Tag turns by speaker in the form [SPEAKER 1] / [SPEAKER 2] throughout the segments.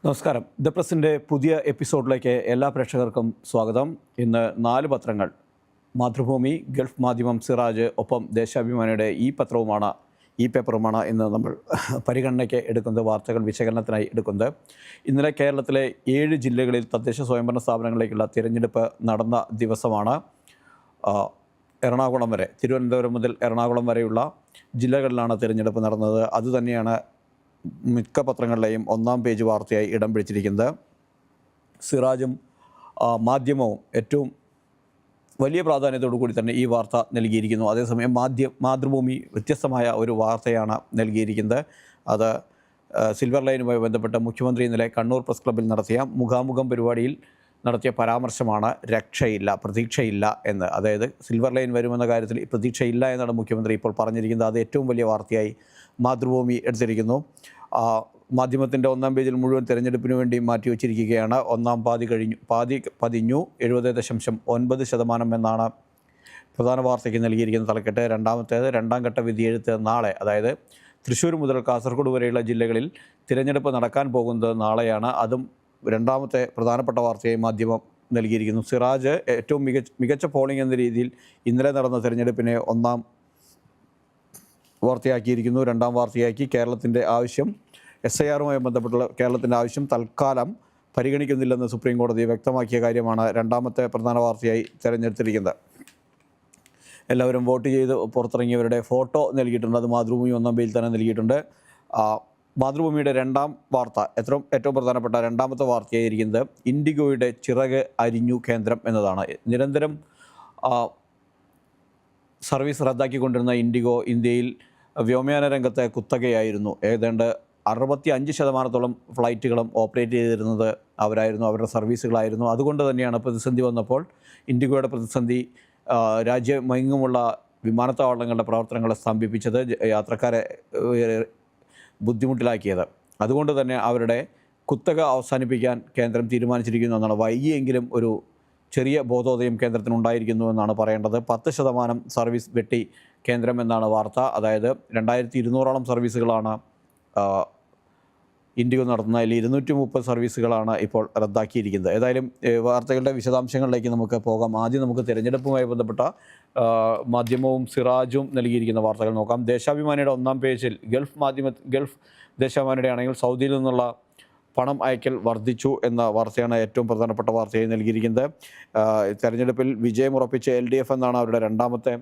[SPEAKER 1] നമസ്കാരം. ദ പ്രസിൻ്റെ പുതിയ എപ്പിസോഡിലേക്ക് എല്ലാ പ്രേക്ഷകർക്കും സ്വാഗതം. ഇന്ന് 4 പത്രങ്ങൾ, മാതൃഭൂമി, ഗൾഫ് മാധ്യമം, സിറാജ്, ഒപ്പം ദേശാഭിമാനിയുടെ ഈ പേപ്പറുമാണ് ഇന്ന് നമ്മൾ പരിഗണനയ്ക്ക് എടുക്കുന്നത്, വാർത്തകൾ വിശകലനത്തിനായി എടുക്കുന്നത്. ഇന്നലെ കേരളത്തിലെ 7 ജില്ലകളിൽ തദ്ദേശ സ്വയംഭരണ സ്ഥാപനങ്ങളിലേക്കുള്ള തിരഞ്ഞെടുപ്പ് നടന്ന ദിവസമാണ്. എറണാകുളം വരെ, തിരുവനന്തപുരം മുതൽ എറണാകുളം വരെയുള്ള ജില്ലകളിലാണ് തിരഞ്ഞെടുപ്പ് നടന്നത്. അതുതന്നെയാണ് മിക്ക പത്രങ്ങളിലെയും ഒന്നാം പേജ് വാർത്തയായി ഇടം പിടിച്ചിരിക്കുന്നത്. സിറാജും മാധ്യമവും ഏറ്റവും വലിയ പ്രാധാന്യത്തോടു കൂടി തന്നെ ഈ വാർത്ത നൽകിയിരിക്കുന്നു. അതേസമയം മാതൃഭൂമി വ്യത്യസ്തമായ ഒരു വാർത്തയാണ് നൽകിയിരിക്കുന്നത്. അത് സിൽവർ ലൈനുമായി ബന്ധപ്പെട്ട് മുഖ്യമന്ത്രി ഇന്നലെ കണ്ണൂർ പ്രസ് ക്ലബ്ബിൽ നടത്തിയ മുഖാമുഖം പരിപാടിയിൽ നടത്തിയ പരാമർശമാണ് രക്ഷയില്ല, പ്രതീക്ഷയില്ല എന്ന്. അതായത് സിൽവർ ലൈൻ വരുമെന്ന കാര്യത്തിൽ പ്രതീക്ഷയില്ല എന്നാണ് മുഖ്യമന്ത്രി ഇപ്പോൾ പറഞ്ഞിരിക്കുന്നത്. അത് ഏറ്റവും വലിയ വാർത്തയായി മാതൃഭൂമി എടുത്തിരിക്കുന്നു. മാധ്യമത്തിൻ്റെ ഒന്നാം പേജിൽ മുഴുവൻ തിരഞ്ഞെടുപ്പിന് വേണ്ടി മാറ്റിവെച്ചിരിക്കുകയാണ്. ഒന്നാം പാതി പതിഞ്ഞു 70.9% എന്നാണ് പ്രധാന വാർത്തയ്ക്ക് നൽകിയിരിക്കുന്ന തലക്കെട്ട്. രണ്ടാം ഘട്ട വിധിയെഴുത്ത് നാളെ, അതായത് തൃശ്ശൂർ മുതൽ കാസർഗോഡ് വരെയുള്ള ജില്ലകളിൽ തിരഞ്ഞെടുപ്പ് നടക്കാൻ പോകുന്നത് നാളെയാണ്. അതും രണ്ടാമത്തെ പ്രധാനപ്പെട്ട വാർത്തയായി മാധ്യമം നൽകിയിരിക്കുന്നു. സിറാജ് ഏറ്റവും മികച്ച പോളിംഗ് എന്ന രീതിയിൽ ഇന്നലെ നടന്ന തിരഞ്ഞെടുപ്പിനെ ഒന്നാം വാർത്തയാക്കിയിരിക്കുന്നു. രണ്ടാം വാർത്തയാക്കി കേരളത്തിൻ്റെ ആവശ്യം, SIRമായി ബന്ധപ്പെട്ടുള്ള കേരളത്തിൻ്റെ ആവശ്യം തൽക്കാലം പരിഗണിക്കുന്നില്ലെന്ന് സുപ്രീം കോടതി വ്യക്തമാക്കിയ കാര്യമാണ് രണ്ടാമത്തെ പ്രധാന വാർത്തയായി തിരഞ്ഞെടുത്തിരിക്കുന്നത്. എല്ലാവരും വോട്ട് ചെയ്ത് പുറത്തിറങ്ങിയവരുടെ ഫോട്ടോ നൽകിയിട്ടുണ്ട്. അത് മാതൃഭൂമി ഒന്നാം പേജിൽ തന്നെ നൽകിയിട്ടുണ്ട്. മാതൃഭൂമിയുടെ രണ്ടാം വാർത്ത, ഏറ്റവും പ്രധാനപ്പെട്ട രണ്ടാമത്തെ വാർത്തയായിരിക്കുന്നത് ഇൻഡിഗോയുടെ ചിറക് അരിഞ്ഞു കേന്ദ്രം എന്നതാണ്. നിരന്തരം സർവീസ് റദ്ദാക്കിക്കൊണ്ടിരുന്ന ഇൻഡിഗോ ഇന്ത്യയിൽ വ്യോമയാന രംഗത്തെ കുത്തകയായിരുന്നു. ഏതാണ്ട് 65% ഫ്ലൈറ്റുകളും ഓപ്പറേറ്റ് ചെയ്തിരുന്നത് അവരായിരുന്നു, അവരുടെ സർവീസുകളായിരുന്നു. അതുകൊണ്ട് തന്നെയാണ് പ്രതിസന്ധി വന്നപ്പോൾ ഇൻഡിഗോയുടെ പ്രതിസന്ധി രാജ്യമെങ്ങുമുള്ള വിമാനത്താവളങ്ങളുടെ പ്രവർത്തനങ്ങളെ സ്തംഭിപ്പിച്ചത്, യാത്രക്കാരെ ബുദ്ധിമുട്ടിലാക്കിയത്. അതുകൊണ്ട് തന്നെ അവരുടെ കുത്തക അവസാനിപ്പിക്കാൻ കേന്ദ്രം തീരുമാനിച്ചിരിക്കുന്നു എന്നാണ്. വൈകിയെങ്കിലും ഒരു ചെറിയ ബോധോദയം കേന്ദ്രത്തിനുണ്ടായിരിക്കുന്നു എന്നാണ് പറയേണ്ടത്. 10% സർവീസ് വെട്ടി കേന്ദ്രം എന്നാണ് വാർത്ത. അതായത് 2200ഓളം സർവീസുകളാണ് ഇൻഡിഗോ നടത്തുന്നത്. അതിൽ 230 സർവീസുകളാണ് ഇപ്പോൾ റദ്ദാക്കിയിരിക്കുന്നത്. ഏതായാലും വാർത്തകളുടെ വിശദാംശങ്ങളിലേക്ക് നമുക്ക് പോകാം. ആദ്യം നമുക്ക് തിരഞ്ഞെടുപ്പുമായി ബന്ധപ്പെട്ട മാധ്യമവും സിറാജും നൽകിയിരിക്കുന്ന വാർത്തകൾ നോക്കാം. ദേശാഭിമാനിയുടെ ഒന്നാം പേജിൽ ഗൾഫ് ദേശാഭിമാനിയുടെ ആണെങ്കിൽ സൗദിയിൽ നിന്നുള്ള പണം അയക്കൽ വർദ്ധിച്ചു എന്ന വാർത്തയാണ് ഏറ്റവും പ്രധാനപ്പെട്ട വാർത്തയായി നൽകിയിരിക്കുന്നത്. തെരഞ്ഞെടുപ്പിൽ വിജയമുറപ്പിച്ച LDF എന്നാണ് അവരുടെ രണ്ടാമത്തെ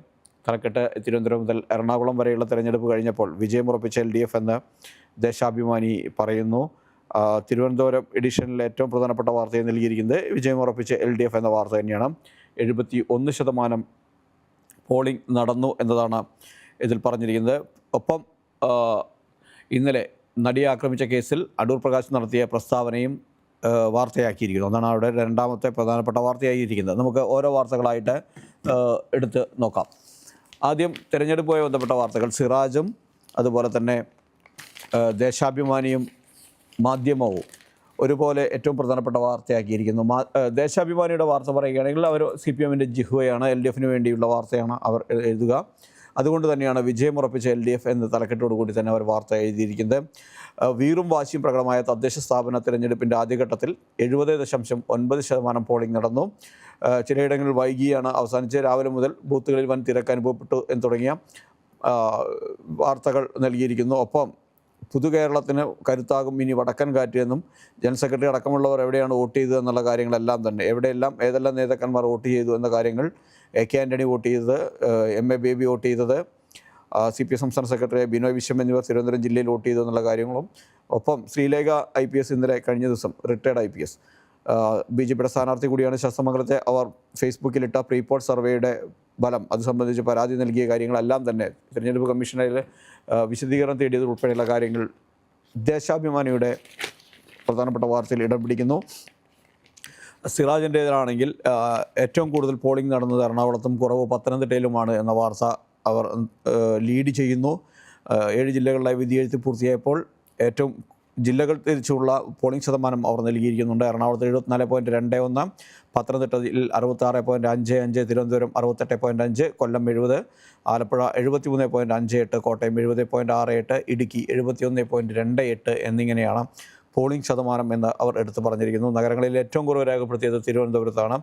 [SPEAKER 1] തലക്കെട്ട്. തിരുവനന്തപുരം മുതൽ എറണാകുളം വരെയുള്ള തെരഞ്ഞെടുപ്പ് കഴിഞ്ഞപ്പോൾ വിജയമുറപ്പിച്ച LDF എന്ന് ദേശാഭിമാനി പറയുന്നു. തിരുവനന്തപുരം എഡിഷനിലെ ഏറ്റവും പ്രധാനപ്പെട്ട വാർത്തയായി നൽകിയിരിക്കുന്നത് വിജയമുറപ്പിച്ച LDF എന്ന വാർത്ത തന്നെയാണ്. 71% പോളിംഗ് നടന്നു എന്നതാണ് ഇതിൽ പറഞ്ഞിരിക്കുന്നത്. ഒപ്പം ഇന്നലെ നടിയെ ആക്രമിച്ച കേസിൽ അടൂർ പ്രകാശ് നടത്തിയ പ്രസ്താവനയും വാർത്തയാക്കിയിരിക്കുന്നു. അതാണ് അവിടെ രണ്ടാമത്തെ പ്രധാനപ്പെട്ട വാർത്തയായിരിക്കുന്നത്. നമുക്ക് ഓരോ വാർത്തകളായിട്ട് എടുത്ത് നോക്കാം. ആദ്യം തിരഞ്ഞെടുപ്പുമായി ബന്ധപ്പെട്ട വാർത്തകൾ. സിറാജും അതുപോലെ തന്നെ ദേശാഭിമാനിയും മാധ്യമവും ഒരുപോലെ ഏറ്റവും പ്രധാനപ്പെട്ട വാർത്തയാക്കിയിരിക്കുന്നു. ദേശാഭിമാനിയുടെ വാർത്ത പറയുകയാണെങ്കിൽ അവർ CPMൻ്റെ ജിഹ്വയാണ്, LDFന് വേണ്ടിയുള്ള വാർത്തയാണ് അവർ എഴുതുക. അതുകൊണ്ട് തന്നെയാണ് വിജയമുറപ്പിച്ച LDF എന്ന തലക്കെട്ടോടു കൂടി തന്നെ അവർ വാർത്ത എഴുതിയിരിക്കുന്നത്. വീറും വാശിയും പ്രകടമായ തദ്ദേശ സ്ഥാപന തിരഞ്ഞെടുപ്പിൻ്റെ ആദ്യഘട്ടത്തിൽ 70.9% പോളിംഗ് നടന്നു. ചിലയിടങ്ങളിൽ വൈകിയാണ് അവസാനിച്ച്. രാവിലെ മുതൽ ബൂത്തുകളിൽ വൻ തിരക്ക് അനുഭവപ്പെട്ടു എന്ന് തുടങ്ങിയ വാർത്തകൾ നൽകിയിരിക്കുന്നു. ഒപ്പം പുതുകേരളത്തിന് കരുത്താകും ഇനി വടക്കൻ കാറ്റ് എന്നും, ജനറൽ സെക്രട്ടറി അടക്കമുള്ളവർ എവിടെയാണ് വോട്ട് ചെയ്തത് എന്നുള്ള കാര്യങ്ങളെല്ലാം തന്നെ, ഏതെല്ലാം നേതാക്കന്മാർ വോട്ട് ചെയ്തു എന്ന കാര്യങ്ങൾ, AK ആൻ്റണി വോട്ട് ചെയ്തത്, MA ബേബി വോട്ട് ചെയ്തത്, CPM സംസ്ഥാന സെക്രട്ടറി ബിനോയ് വിശ്വം എന്നിവർ തിരുവനന്തപുരം ജില്ലയിൽ വോട്ട് ചെയ്തു എന്നുള്ള കാര്യങ്ങളും, ഒപ്പം ശ്രീലേഖ IPS ഇന്നലെ കഴിഞ്ഞ ദിവസം റിട്ടയർഡ് IPS BJPയുടെ സ്ഥാനാർത്ഥി കൂടിയാണ്. ശാസ്തമംഗലത്തെ അവർ ഫേസ്ബുക്കിലിട്ട പ്രീപോൾ സർവേയുടെ ഫലം അത് സംബന്ധിച്ച് പരാതി നൽകിയ കാര്യങ്ങളെല്ലാം തന്നെ തിരഞ്ഞെടുപ്പ് കമ്മീഷനിൽ വിശദീകരണം തേടിയത് ഉൾപ്പെടെയുള്ള കാര്യങ്ങൾ ദേശാഭിമാനിയുടെ പ്രധാനപ്പെട്ട വാർത്തയിൽ ഇടം പിടിക്കുന്നു. സിറാജിൻ്റേതാണെങ്കിൽ ഏറ്റവും കൂടുതൽ പോളിംഗ് നടന്നത് എറണാകുളത്തും കുറവ് പത്തനംതിട്ടയിലുമാണ് എന്ന വാർത്ത അവർ ലീഡ് ചെയ്യുന്നു. 7 ജില്ലകളിലായി വിധിയെഴുത്ത് പൂർത്തിയായപ്പോൾ ഏറ്റവും ജില്ലകൾ തിരിച്ചുള്ള പോളിംഗ് ശതമാനം അവർ നൽകിയിരിക്കുന്നുണ്ട്. എറണാകുളത്ത് 74.21, പത്തനംതിട്ടയിൽ 66.55, തിരുവനന്തപുരം 68.5, കൊല്ലം 70, ആലപ്പുഴ 73.58, കോട്ടയം 70.68, ഇടുക്കി 71.28 എന്നിങ്ങനെയാണ് പോളിംഗ് ശതമാനം എന്ന് അവർ എടുത്തു പറഞ്ഞിരിക്കുന്നു. നഗരങ്ങളിൽ ഏറ്റവും കുറവ് രേഖപ്പെടുത്തിയത് തിരുവനന്തപുരത്താണ്.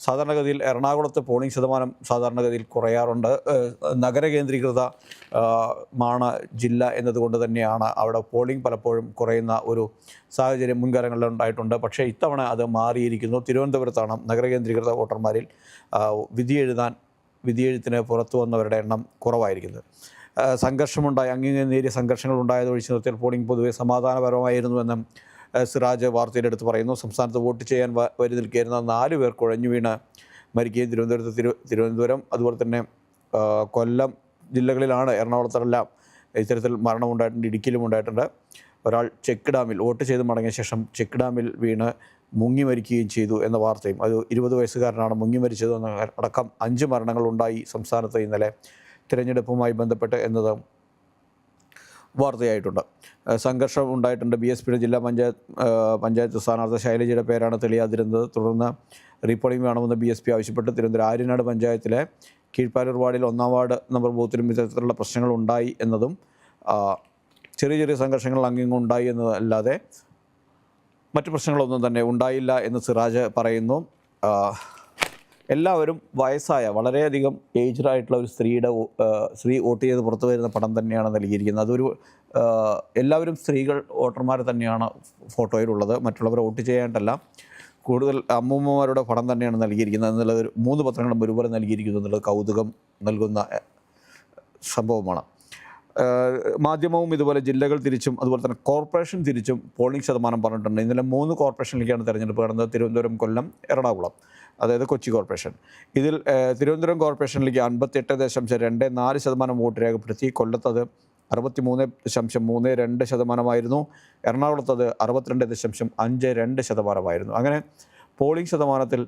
[SPEAKER 1] സാധാരണഗതിയിൽ എറണാകുളത്ത് പോളിംഗ് ശതമാനം സാധാരണഗതിയിൽ കുറയാറുണ്ട്. നഗരകേന്ദ്രീകൃത മാണ് ജില്ല എന്നതുകൊണ്ട് തന്നെയാണ് അവിടെ പോളിംഗ് പലപ്പോഴും കുറയുന്ന ഒരു സാഹചര്യം മുൻകാലങ്ങളിൽ ഉണ്ടായിട്ടുണ്ട്. പക്ഷേ ഇത്തവണ അത് മാറിയിരിക്കുന്നു. തിരുവനന്തപുരത്താണ് നഗരകേന്ദ്രീകൃത വോട്ടർമാരിൽ വിധിയെഴുത്തിന് പുറത്തു വന്നവരുടെ എണ്ണം കുറവായിരിക്കുന്നത്. സംഘർഷമുണ്ടായി നേരിയ സംഘർഷങ്ങൾ ഉണ്ടായതൊഴിച്ച് നിർത്തിയാൽ പോളിംഗ് പൊതുവെ സമാധാനപരമായിരുന്നുവെന്നും സിറാജ് വാർത്തയിലെടുത്ത് പറയുന്നു. സംസ്ഥാനത്ത് വോട്ട് ചെയ്യാൻ വരി നിൽക്കുന്ന 4 പേർ കുഴഞ്ഞു വീണ് മരിക്കുകയും തിരുവനന്തപുരം അതുപോലെ തന്നെ കൊല്ലം ജില്ലകളിലാണ്, എറണാകുളത്തെല്ലാം ഇത്തരത്തിൽ മരണമുണ്ടായിട്ടുണ്ട്. ഇടുക്കിയിലും ഉണ്ടായിട്ടുണ്ട്. ഒരാൾ ചെക്ക് ഡാമിൽ വോട്ട് ചെയ്ത് മടങ്ങിയ ശേഷം ചെക്ക് ഡാമിൽ വീണ് മുങ്ങി മരിക്കുകയും ചെയ്തു എന്ന വാർത്തയും, അത് 20 വയസ്സുകാരനാണ് മുങ്ങി മരിച്ചതെന്ന് അടക്കം 5 മരണങ്ങളുണ്ടായി സംസ്ഥാനത്ത് ഇന്നലെ തിരഞ്ഞെടുപ്പുമായി ബന്ധപ്പെട്ട് എന്നത് വാർത്തയായിട്ടുണ്ട്. സംഘർഷം ഉണ്ടായിട്ടുണ്ട്. BSPയുടെ ജില്ലാ പഞ്ചായത്ത് സ്ഥാനാർത്ഥി ശൈലജയുടെ പേരാണ് തെളിയാതിരുന്നത്. തുടർന്ന് റീപോളിംഗ് വേണമെന്ന് BSP ആവശ്യപ്പെട്ട് തിരുവനന്തപുരം ആര്യനാട് പഞ്ചായത്തിലെ കീഴ്പ്പാലൂർ വാർഡിൽ 1-ാം വാർഡ് നമ്പർ ബൂത്തിലും ഇത്തരത്തിലുള്ള പ്രശ്നങ്ങൾ ഉണ്ടായി എന്നതും ചെറിയ ചെറിയ സംഘർഷങ്ങൾ അങ്ങിങ്ങും ഉണ്ടായി എന്നതല്ലാതെ മറ്റു പ്രശ്നങ്ങളൊന്നും തന്നെ ഉണ്ടായില്ല എന്ന് സിറാജ് പറയുന്നു. എല്ലാവരും വയസ്സായ വളരെയധികം ഏജ്ഡ് ആയിട്ടുള്ള ഒരു സ്ത്രീ വോട്ട് ചെയ്ത് പുറത്തു വരുന്ന പടം തന്നെയാണ് നൽകിയിരിക്കുന്നത്. അതൊരു എല്ലാവരും സ്ത്രീകൾ വോട്ടർമാർ തന്നെയാണ് ഫോട്ടോയിലുള്ളത്. മറ്റുള്ളവർ വോട്ട് ചെയ്യാനായിട്ടല്ല, കൂടുതൽ അമ്മൂമ്മമാരുടെ പടം തന്നെയാണ് നൽകിയിരിക്കുന്നത് എന്നുള്ളത് 3 പത്രങ്ങളും ഒരുപോലെ നൽകിയിരിക്കുന്നു എന്നുള്ളത് കൗതുകം നൽകുന്ന സംഭവമാണ്. മാധ്യമവും ഇതുപോലെ ജില്ലകൾ തിരിച്ചും അതുപോലെ തന്നെ കോർപ്പറേഷൻ തിരിച്ചും പോളിംഗ് ശതമാനം പറഞ്ഞിട്ടുണ്ട്. ഇന്നലെ 3 കോർപ്പറേഷനിലേക്കാണ് തിരഞ്ഞെടുപ്പ് നടന്നത്: തിരുവനന്തപുരം, കൊല്ലം, എറണാകുളം, അതായത് കൊച്ചി കോർപ്പറേഷൻ. ഇതിൽ തിരുവനന്തപുരം കോർപ്പറേഷനിലേക്ക് 58.24% വോട്ട് രേഖപ്പെടുത്തി. കൊല്ലത്തത് 63.32%. എറണാകുളത്തത് 62.52%. അങ്ങനെ പോളിംഗ് ശതമാനത്തിൽ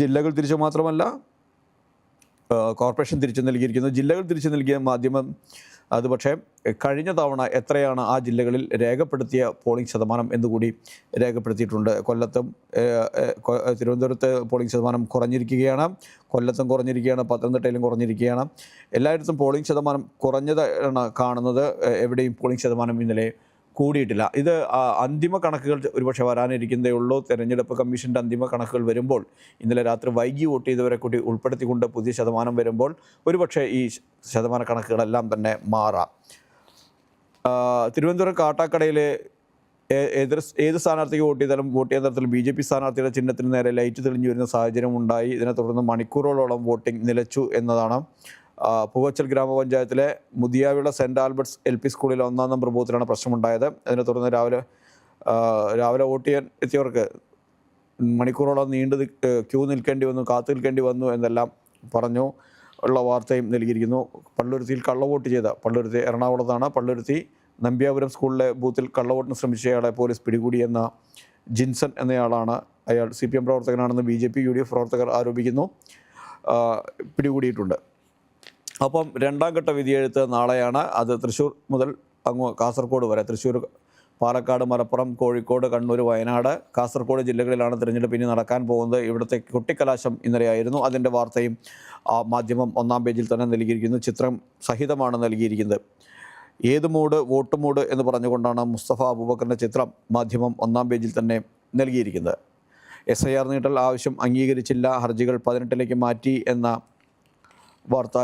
[SPEAKER 1] ജില്ലകൾ തിരിച്ചു മാത്രമല്ല കോർപ്പറേഷൻ തിരിച്ചു നൽകിയിരിക്കുന്നു. ജില്ലകൾ തിരിച്ചു നൽകിയ മാധ്യമം അത് പക്ഷേ കഴിഞ്ഞ തവണ എത്രയാണ് ആ ജില്ലകളിൽ രേഖപ്പെടുത്തിയ പോളിംഗ് ശതമാനം എന്നുകൂടി രേഖപ്പെടുത്തിയിട്ടുണ്ട്. കൊല്ലത്തും തിരുവനന്തപുരത്ത് പോളിംഗ് ശതമാനം കുറഞ്ഞിരിക്കുകയാണ്, കൊല്ലത്തും കുറഞ്ഞിരിക്കുകയാണ്, പത്തനംതിട്ടയിലും കുറഞ്ഞിരിക്കുകയാണ്. എല്ലായിടത്തും പോളിംഗ് ശതമാനം കുറഞ്ഞതാണ് കാണുന്നത്. എവിടെയും പോളിംഗ് ശതമാനം ഇന്നലെ കൂടിയിട്ടില്ല. ഇത് അന്തിമ കണക്കുകൾ ഒരുപക്ഷെ വരാനിരിക്കുന്നതേ ഉള്ളൂ. തെരഞ്ഞെടുപ്പ് കമ്മീഷൻ്റെ അന്തിമ കണക്കുകൾ വരുമ്പോൾ, ഇന്നലെ രാത്രി വൈകി വോട്ട് ചെയ്തവരെ കൂടി ഉൾപ്പെടുത്തിക്കൊണ്ട് പുതിയ ശതമാനം വരുമ്പോൾ ഒരുപക്ഷെ ഈ ശതമാന കണക്കുകളെല്ലാം തന്നെ മാറാം. തിരുവനന്തപുരം കാട്ടാക്കടയിൽ ഏത് സ്ഥാനാർത്ഥിക്ക് വോട്ട് ചെയ്താലും വോട്ട് യന്ത്രത്തിൽ BJP സ്ഥാനാർത്ഥിയുടെ ചിഹ്നത്തിന് നേരെ ലൈറ്റ് തെളിഞ്ഞു വരുന്ന സാഹചര്യം ഉണ്ടായി. ഇതിനെ തുടർന്ന് മണിക്കൂറുകളോളം വോട്ടിംഗ് നിലച്ചു എന്നതാണ്. പൂവച്ചൽ ഗ്രാമപഞ്ചായത്തിലെ മുതിയാവിള സെൻറ്റ് ആൽബർട്ട്സ് LP സ്കൂളിലെ 1-ാം നമ്പർ ബൂത്തിലാണ് പ്രശ്നമുണ്ടായത്. അതിനെ തുടർന്ന് രാവിലെ വോട്ട് ചെയ്യാൻ എത്തിയവർക്ക് മണിക്കൂറോളം ക്യൂ നിൽക്കേണ്ടി വന്നു, കാത്തു നിൽക്കേണ്ടി വന്നു എന്നെല്ലാം പറഞ്ഞു ഉള്ള വാർത്തയും നൽകിയിരിക്കുന്നു. പള്ളുരുത്തിയിൽ കള്ളവോട്ട് ചെയ്ത എറണാകുളത്താണ്. പള്ളുരുത്തി നമ്പ്യാപുരം സ്കൂളിലെ ബൂത്തിൽ കള്ളവോട്ടിന് ശ്രമിച്ചയാളെ പോലീസ് പിടികൂടിയെന്ന ജിൻസൺ എന്നയാളാണ്. അയാൾ CPM പ്രവർത്തകനാണെന്ന് BJP UDF പ്രവർത്തകർ ആരോപിക്കുന്നു. പിടികൂടിയിട്ടുണ്ട്. അപ്പം 2-ാം ഘട്ട വിധിയെഴുത്ത് നാളെയാണ്. അത് തൃശ്ശൂർ മുതൽ അങ്ങ് കാസർഗോഡ് വരെ, തൃശ്ശൂർ, പാലക്കാട്, മലപ്പുറം, കോഴിക്കോട്, കണ്ണൂർ, വയനാട്, കാസർഗോഡ് ജില്ലകളിലാണ് തിരഞ്ഞെടുപ്പ് ഇനി നടക്കാൻ പോകുന്നത്. ഇവിടുത്തെ കൊട്ടിക്കലാശം ഇന്നലെയായിരുന്നു. അതിൻ്റെ വാർത്തയും മാധ്യമം 1-ാം പേജിൽ തന്നെ നൽകിയിരിക്കുന്നു. ചിത്രം സഹിതമാണ് നൽകിയിരിക്കുന്നത്. ഏത് മൂഡ്, വോട്ട് മൂഡ് എന്ന് പറഞ്ഞുകൊണ്ടാണ് മുസ്തഫ അബൂബക്കറിൻ്റെ ചിത്രം മാധ്യമം 1-ാം പേജിൽ തന്നെ നൽകിയിരിക്കുന്നത്. SIR നീട്ടൽ ആവശ്യം അംഗീകരിച്ചില്ല, ഹർജികൾ 18ലേക്ക് മാറ്റി എന്ന വാർത്ത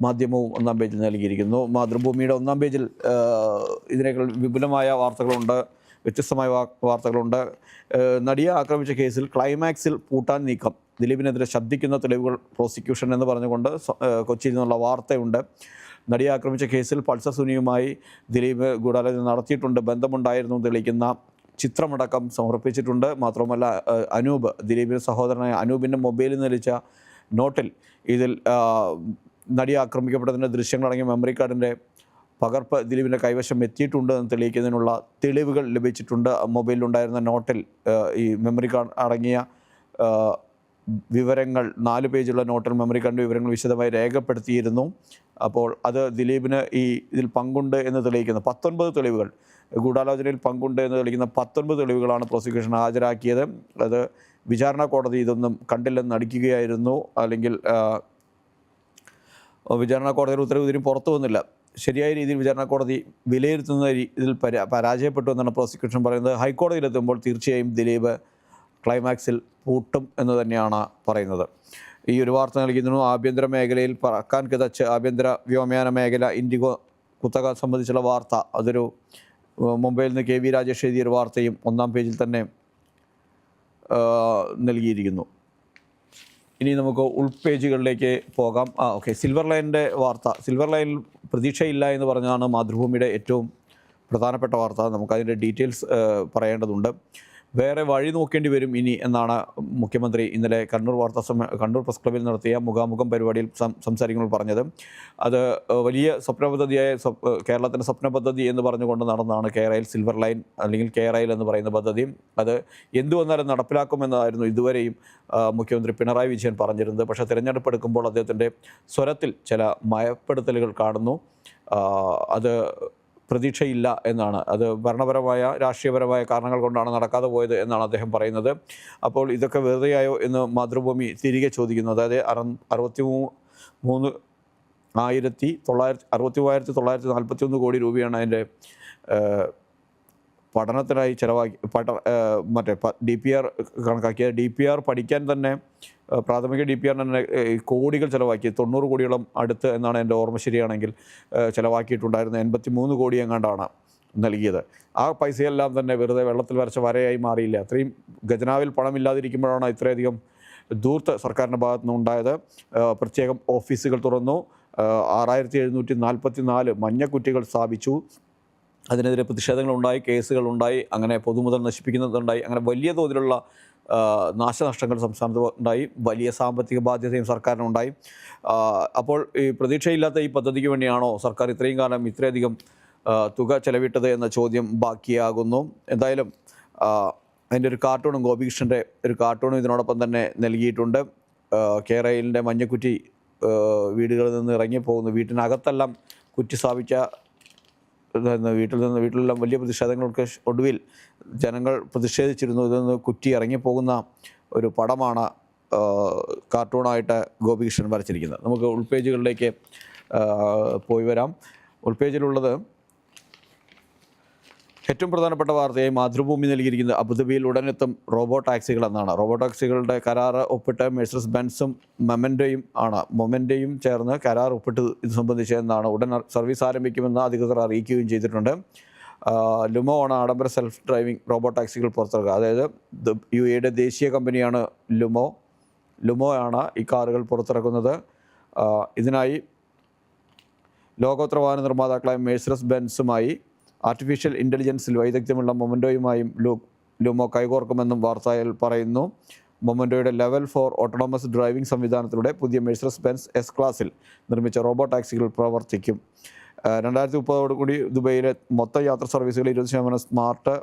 [SPEAKER 1] മാധ്യമവും 1-ാം പേജിൽ നൽകിയിരിക്കുന്നു. മാതൃഭൂമിയുടെ 1-ാം പേജിൽ ഇതിനേക്കാൾ വിപുലമായ വാർത്തകളുണ്ട്, വ്യത്യസ്തമായ വാർത്തകളുണ്ട്. നടിയെ ആക്രമിച്ച കേസിൽ ക്ലൈമാക്സിൽ പൂട്ടാൻ നീക്കം, ദിലീപിനെതിരെ ശബ്ദിക്കുന്ന തെളിവുകൾ പ്രോസിക്യൂഷൻ എന്ന് പറഞ്ഞുകൊണ്ട് കൊച്ചിയിൽ നിന്നുള്ള വാർത്തയുണ്ട്. നടിയെ ആക്രമിച്ച കേസിൽ പൾസർ സുനിയുമായി ദിലീപ് ഗൂഢാലോചന നടത്തിയിട്ടുണ്ട്, ബന്ധമുണ്ടായിരുന്നു തെളിയിക്കുന്ന ചിത്രമടക്കം സമർപ്പിച്ചിട്ടുണ്ട്. മാത്രമല്ല അനൂപ്, ദിലീപിൻ്റെ സഹോദരനായ അനൂപിൻ്റെ മൊബൈലിൽ നിന്ന് ലഭിച്ച നോട്ടിൽ ഇതിൽ നടി ആക്രമിക്കപ്പെട്ടതിൻ്റെ ദൃശ്യങ്ങളടങ്ങിയ മെമ്മറി കാർഡിൻ്റെ പകർപ്പ് ദിലീപിൻ്റെ കൈവശം എത്തിയിട്ടുണ്ട് എന്ന് തെളിയിക്കുന്നതിനുള്ള തെളിവുകൾ ലഭിച്ചിട്ടുണ്ട്. മൊബൈലിലുണ്ടായിരുന്ന നോട്ടിൽ ഈ മെമ്മറി കാർഡ് അടങ്ങിയ വിവരങ്ങൾ 4 പേജുള്ള നോട്ടിൽ മെമ്മറി കാർഡിൻ്റെ വിവരങ്ങൾ വിശദമായി രേഖപ്പെടുത്തിയിരുന്നു. അപ്പോൾ അത് ദിലീപിന് ഇതിൽ പങ്കുണ്ട് എന്ന് തെളിയിക്കുന്ന 19 തെളിവുകൾ, ഗൂഢാലോചനയിൽ പങ്കുണ്ട് എന്ന് തെളിയിക്കുന്ന 19 തെളിവുകളാണ് പ്രോസിക്യൂഷൻ ഹാജരാക്കിയത്. അത് വിചാരണ കോടതി ഇതൊന്നും കണ്ടില്ലെന്ന് നടിക്കുകയായിരുന്നു. അല്ലെങ്കിൽ വിചാരണ കോടതിയുടെ ഉത്തരവ് ഇതിന് പുറത്തു വന്നില്ല. ശരിയായ രീതിയിൽ വിചാരണ കോടതി വിലയിരുത്തുന്ന ഇതിൽ പരാജയപ്പെട്ടു എന്നാണ് പ്രോസിക്യൂഷൻ പറയുന്നത്. ഹൈക്കോടതിയിലെത്തുമ്പോൾ തീർച്ചയായും ദിലീപ് ക്ലൈമാക്സിൽ പൂട്ടും എന്ന് തന്നെയാണ് പറയുന്നത്. ഈ ഒരു വാർത്ത നൽകുന്നു. ആഭ്യന്തര മേഖലയിൽ പറക്കാൻ കിതച്ച് ആഭ്യന്തര വ്യോമയാന മേഖല ഇൻഡിഗോ കുത്തക സംബന്ധിച്ചുള്ള വാർത്ത, അതൊരു മുംബൈയിൽ നിന്ന് KV രാജേഷ് എഴുതിയൊരു വാർത്തയും ഒന്നാം പേജിൽ തന്നെ നൽകിയിരിക്കുന്നു. ഇനി നമുക്ക് ഉൾപേജുകളിലേക്ക് പോകാം. ഓക്കെ, സിൽവർ ലൈനിൻ്റെ വാർത്ത. സിൽവർ ലൈനിൽ പ്രതീക്ഷയില്ല എന്ന് പറഞ്ഞതാണ് മാതൃഭൂമിയുടെ ഏറ്റവും പ്രധാനപ്പെട്ട വാർത്ത. നമുക്കതിൻ്റെ ഡീറ്റെയിൽസ് പറയേണ്ടതുണ്ട്. വേറെ വഴി നോക്കേണ്ടി വരും ഇനി എന്നാണ് മുഖ്യമന്ത്രി ഇന്നലെ കണ്ണൂർ പ്രസ് ക്ലബ്ബിൽ നടത്തിയ മുഖാമുഖം പരിപാടിയിൽ സംസാരിക്കുമ്പോൾ പറഞ്ഞത്. അത് വലിയ സ്വപ്ന പദ്ധതിയായ കേരളത്തിൻ്റെ സ്വപ്ന പദ്ധതി എന്ന് പറഞ്ഞുകൊണ്ട് നടന്നതാണ് കേരയിൽ സിൽവർ ലൈൻ അല്ലെങ്കിൽ കേരയിൽ എന്ന് പറയുന്ന പദ്ധതി. അത് എന്തു വന്നാലും നടപ്പിലാക്കുമെന്നായിരുന്നു ഇതുവരെയും മുഖ്യമന്ത്രി പിണറായി വിജയൻ പറഞ്ഞിരുന്നത്. പക്ഷേ തിരഞ്ഞെടുപ്പ് എടുക്കുമ്പോൾ അദ്ദേഹത്തിൻ്റെ സ്വരത്തിൽ ചില മയപ്പെടുത്തലുകൾ കാണുന്നു. അത് പ്രതീക്ഷയില്ല എന്നാണ്. അത് ഭരണപരമായ രാഷ്ട്രീയപരമായ കാരണങ്ങൾ കൊണ്ടാണ് നടക്കാതെ പോയത് എന്നാണ് അദ്ദേഹം പറയുന്നത്. അപ്പോൾ ഇതൊക്കെ വെറുതെയായോ എന്ന് മാതൃഭൂമി തിരികെ ചോദിക്കുന്നു. അതായത് 63,941 കോടി രൂപയാണ് അതിൻ്റെ പഠനത്തിനായി DPR കണക്കാക്കിയത്. DPR പഠിക്കാൻ തന്നെ പ്രാഥമിക DPR തന്നെ കോടികൾ ചിലവാക്കി, 90 കോടിയോളം അടുത്ത് എന്നാണ് എൻ്റെ ഓർമ്മ ശരിയാണെങ്കിൽ ചിലവാക്കിയിട്ടുണ്ടായിരുന്നത്. 83 കോടി എങ്ങാണ്ടാണ് നൽകിയത്. ആ പൈസയെല്ലാം തന്നെ വെറുതെ വെള്ളത്തിൽ വരച്ച വരയായി മാറിയില്ല. അത്രയും ഖജനാവിൽ പണമില്ലാതിരിക്കുമ്പോഴാണ് ഇത്രയധികം ധൂർത്ത് സർക്കാരിൻ്റെ ഭാഗത്തു നിന്നുണ്ടായത്. പ്രത്യേകം ഓഫീസുകൾ തുറന്നു, 6744 മഞ്ഞക്കുറ്റികൾ സ്ഥാപിച്ചു. അതിനെതിരെ പ്രതിഷേധങ്ങളുണ്ടായി, കേസുകളുണ്ടായി, അങ്ങനെ പൊതുമുതൽ നശിപ്പിക്കുന്നതുണ്ടായി. അങ്ങനെ വലിയ തോതിലുള്ള നാശനഷ്ടങ്ങൾ സംസ്ഥാനത്ത് ഉണ്ടായി. വലിയ സാമ്പത്തിക ബാധ്യതയും സർക്കാരിനുണ്ടായി. അപ്പോൾ ഈ പ്രതീക്ഷയില്ലാത്ത ഈ പദ്ധതിക്ക് വേണ്ടിയാണോ സർക്കാർ ഇത്രയും കാലം ഇത്രയധികം തുക ചെലവിട്ടത് എന്ന ചോദ്യം ബാക്കിയാകുന്നു. എന്തായാലും അതിൻ്റെ ഒരു കാർട്ടൂണും, ഗോപികൃഷ്ണൻ്റെ ഒരു കാർട്ടൂണും ഇതിനോടൊപ്പം തന്നെ നൽകിയിട്ടുണ്ട്. കേരളിൻ്റെ മഞ്ഞക്കുറ്റി വീടുകളിൽ നിന്ന് ഇറങ്ങിപ്പോകുന്നു. വീട്ടിനകത്തെല്ലാം കുറ്റി സ്ഥാപിച്ച വീട്ടിലെല്ലാം വലിയ പ്രതിഷേധങ്ങൾക്ക് ഒടുവിൽ ജനങ്ങൾ പ്രതിഷേധിച്ചിരുന്നു. ഇതിൽ നിന്ന് കുറ്റി ഇറങ്ങിപ്പോകുന്ന ഒരു പടമാണ് കാർട്ടൂണായിട്ട് ഗോപികൃഷ്ണൻ വരച്ചിരിക്കുന്നത്. നമുക്ക് ഉൾപേജുകളിലേക്ക് പോയി വരാം. ഉൾപേജിലുള്ളത് ഏറ്റവും പ്രധാനപ്പെട്ട വാർത്തയായി മാതൃഭൂമി നൽകിയിരിക്കുന്നത് അബുദാബിയിൽ ഉടനെത്തും റോബോ ടാക്സികൾ എന്നാണ്. റോബോ ടാക്സികളുടെ കരാറ് ഒപ്പിട്ട് മെഴ്സീഡസ് ബെൻസും മൊമെൻ്റെയും ചേർന്ന് കരാർ ഒപ്പിട്ട് ഇത് സംബന്ധിച്ച് എന്നാണ്. ഉടൻ സർവീസ് ആരംഭിക്കുമെന്ന് അധികൃതർ അറിയിക്കുകയും ചെയ്തിട്ടുണ്ട്. ലുമോ ആണ് ആഡംബര സെൽഫ് ഡ്രൈവിംഗ് റോബോ ടാക്സികൾ പുറത്തിറക്കുക. അതായത് UAEയുടെ ദേശീയ കമ്പനിയാണ് ലുമോ ആണ് ഈ കാറുകൾ പുറത്തിറക്കുന്നത്. ഇതിനായി ലോകോത്തര വാഹന നിർമ്മാതാക്കളായ മെഴ്സീഡസ് ബെൻസുമായി ആർട്ടിഫിഷ്യൽ ഇൻ്റലിജൻസിൽ വൈദഗ്ധ്യമുള്ള മൊമെൻ്റോയുമായും ലുമോ കൈകോർക്കുമെന്നും വാർത്തയിൽ പറയുന്നു. മൊമെൻ്റോയുടെ ലെവൽ 4 ഓട്ടോണമസ് ഡ്രൈവിംഗ് സംവിധാനത്തിലൂടെ പുതിയ മെഴ്സീഡസ് ബെൻസ് S ക്ലാസ്സിൽ നിർമ്മിച്ച റോബോ ടാക്സികൾ പ്രവർത്തിക്കും. 2030 ദുബൈയിലെ മൊത്തം യാത്രാ സർവീസുകൾ 20% സ്മാർട്ട്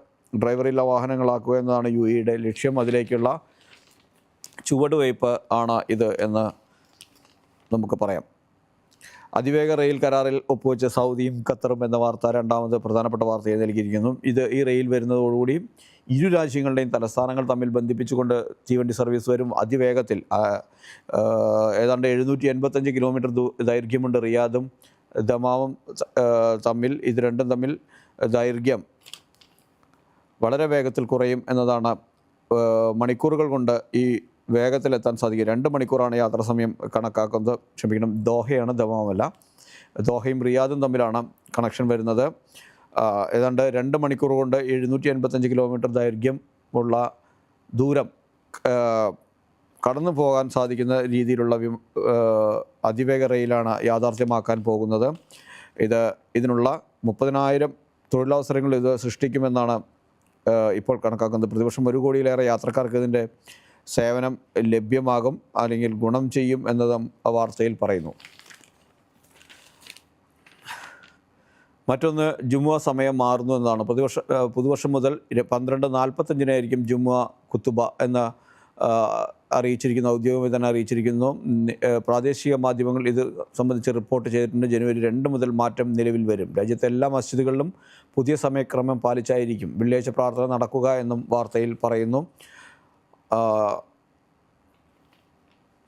[SPEAKER 1] ഡ്രൈവറില്ല വാഹനങ്ങളാക്കുക എന്നതാണ് UAEയുടെ ലക്ഷ്യം. അതിലേക്കുള്ള ചുവടുവയ്പ് ആണ് ഇത് എന്ന് നമുക്ക് പറയാം. അതിവേഗ റെയിൽ കരാറിൽ ഒപ്പുവെച്ച സൗദിയും ഖത്തറും എന്ന വാർത്ത രണ്ടാമത് പ്രധാനപ്പെട്ട വാർത്തയായി നൽകിയിരിക്കുന്നു. ഈ റെയിൽ വരുന്നതോടുകൂടി ഇരു രാജ്യങ്ങളുടെയും തലസ്ഥാനങ്ങൾ തമ്മിൽ ബന്ധിപ്പിച്ചുകൊണ്ട് തീവണ്ടി സർവീസ് വരും. അതിവേഗത്തിൽ ഏതാണ്ട് 785 കിലോമീറ്റർ ദൈർഘ്യമുണ്ട് റിയാദും ദമാമും തമ്മിൽ. ഇത് രണ്ടും തമ്മിൽ ദൈർഘ്യം വളരെ വേഗത്തിൽ കുറയും എന്നതാണ്. മണിക്കൂറുകൾ കൊണ്ട് ഈ വേഗത്തിലെത്താൻ സാധിക്കും. 2 മണിക്കൂറാണ് യാത്രാ സമയം കണക്കാക്കുന്നത്. ദോഹയാണ്, ദമാമല്ല. ദോഹയും റിയാദും തമ്മിലാണ് കണക്ഷൻ വരുന്നത്. ഏതാണ്ട് 2 മണിക്കൂർ കൊണ്ട് 785 കിലോമീറ്റർ ദൈർഘ്യമുള്ള ദൂരം കടന്നു പോകാൻ സാധിക്കുന്ന രീതിയിലുള്ള അതിവേഗ റെയിലാണ് യാഥാർത്ഥ്യമാക്കാൻ പോകുന്നത്. ഇതിനുള്ള 30,000 തൊഴിലവസരങ്ങൾ ഇത് സൃഷ്ടിക്കുമെന്നാണ് ഇപ്പോൾ കണക്കാക്കുന്നത്. പ്രതിവർഷം 1 കോടിയിലേറെ യാത്രക്കാർക്ക് ഇതിൻ്റെ സേവനം ലഭ്യമാകും അല്ലെങ്കിൽ ഗുണം ചെയ്യും എന്നതും വാർത്തയിൽ പറയുന്നു. മറ്റൊന്ന്, ജുമുഅ സമയം മാറുന്നു എന്നതാണ്. പുതുവർഷം മുതൽ 12:45 ജുമുഅ ഖുത്തുബ എന്ന് ഔദ്യോഗികമായി തന്നെ അറിയിച്ചിരിക്കുന്നു. പ്രാദേശിക മാധ്യമങ്ങൾ ഇത് സംബന്ധിച്ച് റിപ്പോർട്ട് ചെയ്തിട്ടുണ്ട്. ജനുവരി 2 മുതൽ മാറ്റം നിലവിൽ വരും. രാജ്യത്തെ എല്ലാ മസ്ജിദുകളിലും പുതിയ സമയക്രമം പാലിച്ചായിരിക്കും വെള്ളിയാഴ്ച പ്രാർത്ഥന നടക്കുക എന്നും വാർത്തയിൽ പറയുന്നു.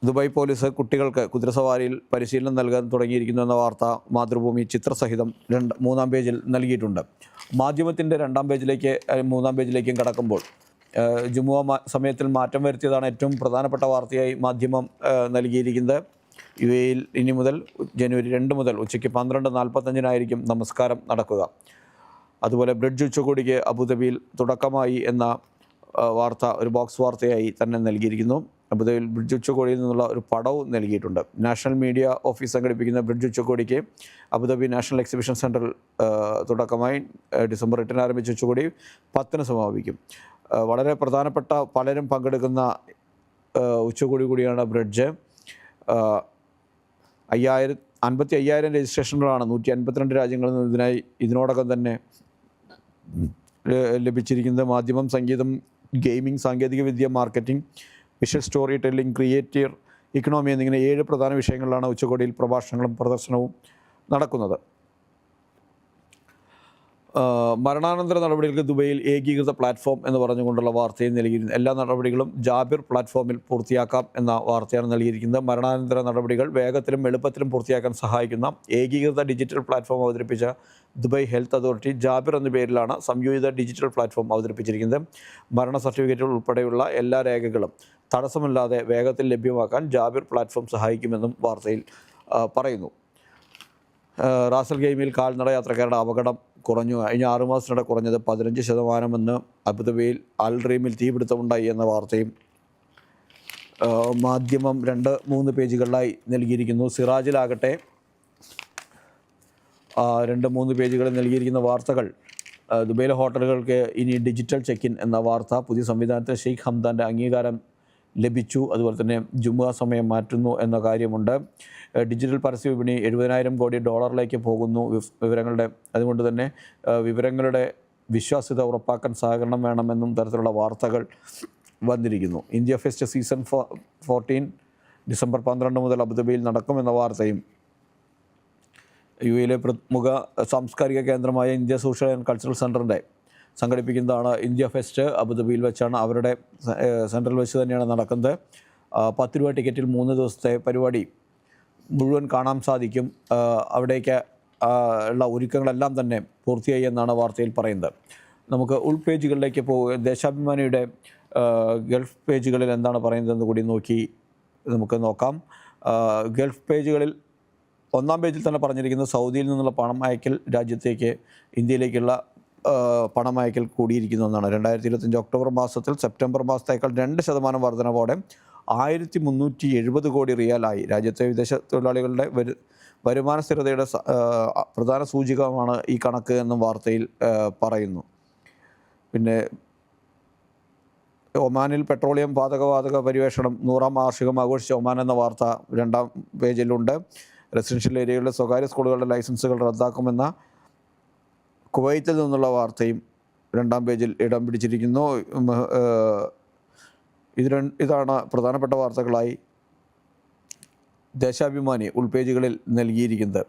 [SPEAKER 1] ദുബായ് പോലീസ് കുട്ടികൾക്ക് കുതിരസവാരിയിൽ പരിശീലനം നൽകാൻ തുടങ്ങിയിരിക്കുന്നു എന്ന വാർത്ത മാതൃഭൂമി ചിത്രസഹിതം മൂന്നാം പേജിൽ നൽകിയിട്ടുണ്ട്. മാധ്യമത്തിൻ്റെ മൂന്നാം പേജിലേക്കും കടക്കുമ്പോൾ ജുമുഅ സമയത്തിൽ മാറ്റം വരുത്തിയതാണ് ഏറ്റവും പ്രധാനപ്പെട്ട വാർത്തയായി മാധ്യമം നൽകിയിരിക്കുന്നത്. UAE-യിൽ ഇനി മുതൽ ജനുവരി 2 മുതൽ ഉച്ചയ്ക്ക് 12:45 നമസ്കാരം നടക്കുക. അതുപോലെ ബ്രിഡ്ജ് ഉച്ചകോടിക്ക് അബുദാബിയിൽ തുടക്കമായി എന്ന വാർത്ത ഒരു ബോക്സ് വാർത്തയായി തന്നെ നൽകിയിരിക്കുന്നു. അബുദാബിയിൽ ബ്രിഡ്ജ് ഉച്ചകോടിയിൽ നിന്നുള്ള ഒരു പടവും നൽകിയിട്ടുണ്ട്. നാഷണൽ മീഡിയ ഓഫീസ് സംഘടിപ്പിക്കുന്ന ബ്രിഡ്ജ് ഉച്ചകോടിക്ക് അബുദാബി നാഷണൽ എക്സിബിഷൻ സെൻറ്ററിൽ തുടക്കമായി ഡിസംബർ 8 ആരംഭിച്ച ഉച്ചകോടി 10 സമാപിക്കും. വളരെ പ്രധാനപ്പെട്ട പലരും പങ്കെടുക്കുന്ന ഉച്ചകോടി കൂടിയാണ് ബ്രിഡ്ജ്. 55,000 രജിസ്ട്രേഷനുകളാണ് 152 രാജ്യങ്ങളിൽ നിന്ന് ഇതിനോടകം തന്നെ ലഭിച്ചിരിക്കുന്നത്. മാധ്യമം, സംഗീതം, ഗെയിമിംഗ്, സാങ്കേതികവിദ്യ, marketing, visual story telling, creative economy എന്നിങ്ങനെ 7 പ്രധാന വിഷയങ്ങളിലാണ് ഉച്ചകോടിയിൽ പ്രഭാഷണങ്ങളും പ്രദർശനവും നടക്കുന്നത്. മരണാനന്തര നടപടികൾക്ക് ദുബൈയിൽ ഏകീകൃത പ്ലാറ്റ്ഫോം എന്ന് പറഞ്ഞുകൊണ്ടുള്ള വാർത്തയും നൽകിയിരുന്നു. എല്ലാ നടപടികളും ജാബിർ പ്ലാറ്റ്ഫോമിൽ പൂർത്തിയാക്കാം എന്ന വാർത്തയാണ് നൽകിയിരിക്കുന്നത്. മരണാനന്തര നടപടികൾ വേഗത്തിലും എളുപ്പത്തിലും പൂർത്തിയാക്കാൻ സഹായിക്കുന്ന ഏകീകൃത ഡിജിറ്റൽ പ്ലാറ്റ്ഫോം അവതരിപ്പിച്ച ദുബായ് ഹെൽത്ത് അതോറിറ്റി ജാബിർ എന്ന പേരിലാണ് സംയോജിത ഡിജിറ്റൽ പ്ലാറ്റ്ഫോം അവതരിപ്പിച്ചിരിക്കുന്നത്. മരണ സർട്ടിഫിക്കറ്റുകൾ ഉൾപ്പെടെയുള്ള എല്ലാ രേഖകളും തടസ്സമില്ലാതെ വേഗത്തിൽ ലഭ്യമാക്കാൻ ജാബിർ പ്ലാറ്റ്ഫോം സഹായിക്കുമെന്നും വാർത്തയിൽ പറയുന്നു. റാസൽ ഗെയിമിൽ കാൽനട യാത്രക്കാരുടെ അപകടം കുറഞ്ഞു. കഴിഞ്ഞ 6 മാസത്തിനിടെ കുറഞ്ഞത് 15% അബുദാബിയിൽ അൽ റീമിൽ തീപിടുത്തമുണ്ടായി എന്ന വാർത്തയും മാധ്യമം 2-3 പേജുകളിലായി നൽകിയിരിക്കുന്നു. സിറാജിലാകട്ടെ 2-3 പേജുകളിൽ നൽകിയിരിക്കുന്ന വാർത്തകൾ ദുബൈയിലെ ഹോട്ടലുകൾക്ക് ഇനി ഡിജിറ്റൽ ചെക്ക് ഇൻ എന്ന വാർത്ത, പുതിയ സംവിധാനത്തിൽ ഷെയ്ഖ് ഹംദാൻ്റെ അംഗീകാരം ലഭിച്ചു, അതുപോലെ തന്നെ ജുമുഅ സമയം മാറ്റുന്നു എന്ന കാര്യമുണ്ട്. ഡിജിറ്റൽ പരസ്യ വിപണി $70,000 കോടി പോകുന്നു വിവരങ്ങളുടെ. അതുകൊണ്ട് തന്നെ വിവരങ്ങളുടെ വിശ്വാസ്യത ഉറപ്പാക്കാൻ സഹകരണം വേണമെന്നും തരത്തിലുള്ള വാർത്തകൾ വന്നിരിക്കുന്നു. ഇന്ത്യ ഫെസ്റ്റ് സീസൺ 14 ഡിസംബർ 12 മുതൽ അബുദാബിയിൽ നടക്കുമെന്ന വാർത്തയും UAE-യിലെ പ്രമുഖ സാംസ്കാരിക കേന്ദ്രമായ ഇന്ത്യ സോഷ്യൽ ആൻഡ് കൾച്ചറൽ സെൻറ്ററിൻ്റെ സംഘടിപ്പിക്കുന്നതാണ് ഇന്ത്യ ഫെസ്റ്റ്. അബുദാബിയിൽ വെച്ചാണ്, അവരുടെ സെൻറ്ററിൽ വെച്ച് തന്നെയാണ് നടക്കുന്നത്. 10 രൂപ ടിക്കറ്റിൽ 3 ദിവസത്തെ പരിപാടി മുഴുവൻ കാണാൻ സാധിക്കും. അവിടേക്ക് ഉള്ള ഒരുക്കങ്ങളെല്ലാം തന്നെ പൂർത്തിയായി എന്നാണ് വാർത്തയിൽ പറയുന്നത്. നമുക്ക് ഉൾപേജുകളിലേക്ക് ദേശാഭിമാനിയുടെ ഗൾഫ് പേജുകളിൽ എന്താണ് പറയുന്നതെന്ന് കൂടി നമുക്ക് നോക്കാം. ഗൾഫ് പേജുകളിൽ 1-ാം പേജിൽ തന്നെ പറഞ്ഞിരിക്കുന്നത് സൗദിയിൽ നിന്നുള്ള പണം അയക്കൽ രാജ്യത്തേക്ക് ഇന്ത്യയിലേക്കുള്ള പണം അയക്കൽ കൂടിയിരിക്കുന്നു എന്നാണ്. 2025 ഒക്ടോബർ മാസത്തിൽ സെപ്റ്റംബർ മാസത്തേക്കാൾ 2% വർധനവോടെ 1370 കോടി റിയാലായി. രാജ്യത്തെ വിദേശ തൊഴിലാളികളുടെ വരുമാന സ്ഥിരതയുടെ പ്രധാന സൂചികമാണ് ഈ കണക്ക് എന്നും വാർത്തയിൽ പറയുന്നു. പിന്നെ ഒമാനിൽ പെട്രോളിയം വാതക പരിവേഷണം 100-ാം വാർഷികം ആഘോഷിച്ച ഒമാൻ എന്ന വാർത്ത 2-ാം പേജിലുണ്ട്. റെസിഡൻഷ്യൽ ഏരിയകളിലെ സ്വകാര്യ സ്കൂളുകളുടെ ലൈസൻസുകൾ റദ്ദാക്കുമെന്ന കുവൈത്തിൽ നിന്നുള്ള വാർത്തയും 2-ാം പേജിൽ ഇടം പിടിച്ചിരിക്കുന്നു. ഇതാണ് പ്രധാനപ്പെട്ട വാർത്തകളായി ദേശാഭിമാനി ഉൾപേജുകളിൽ നൽകിയിരിക്കുന്നത്.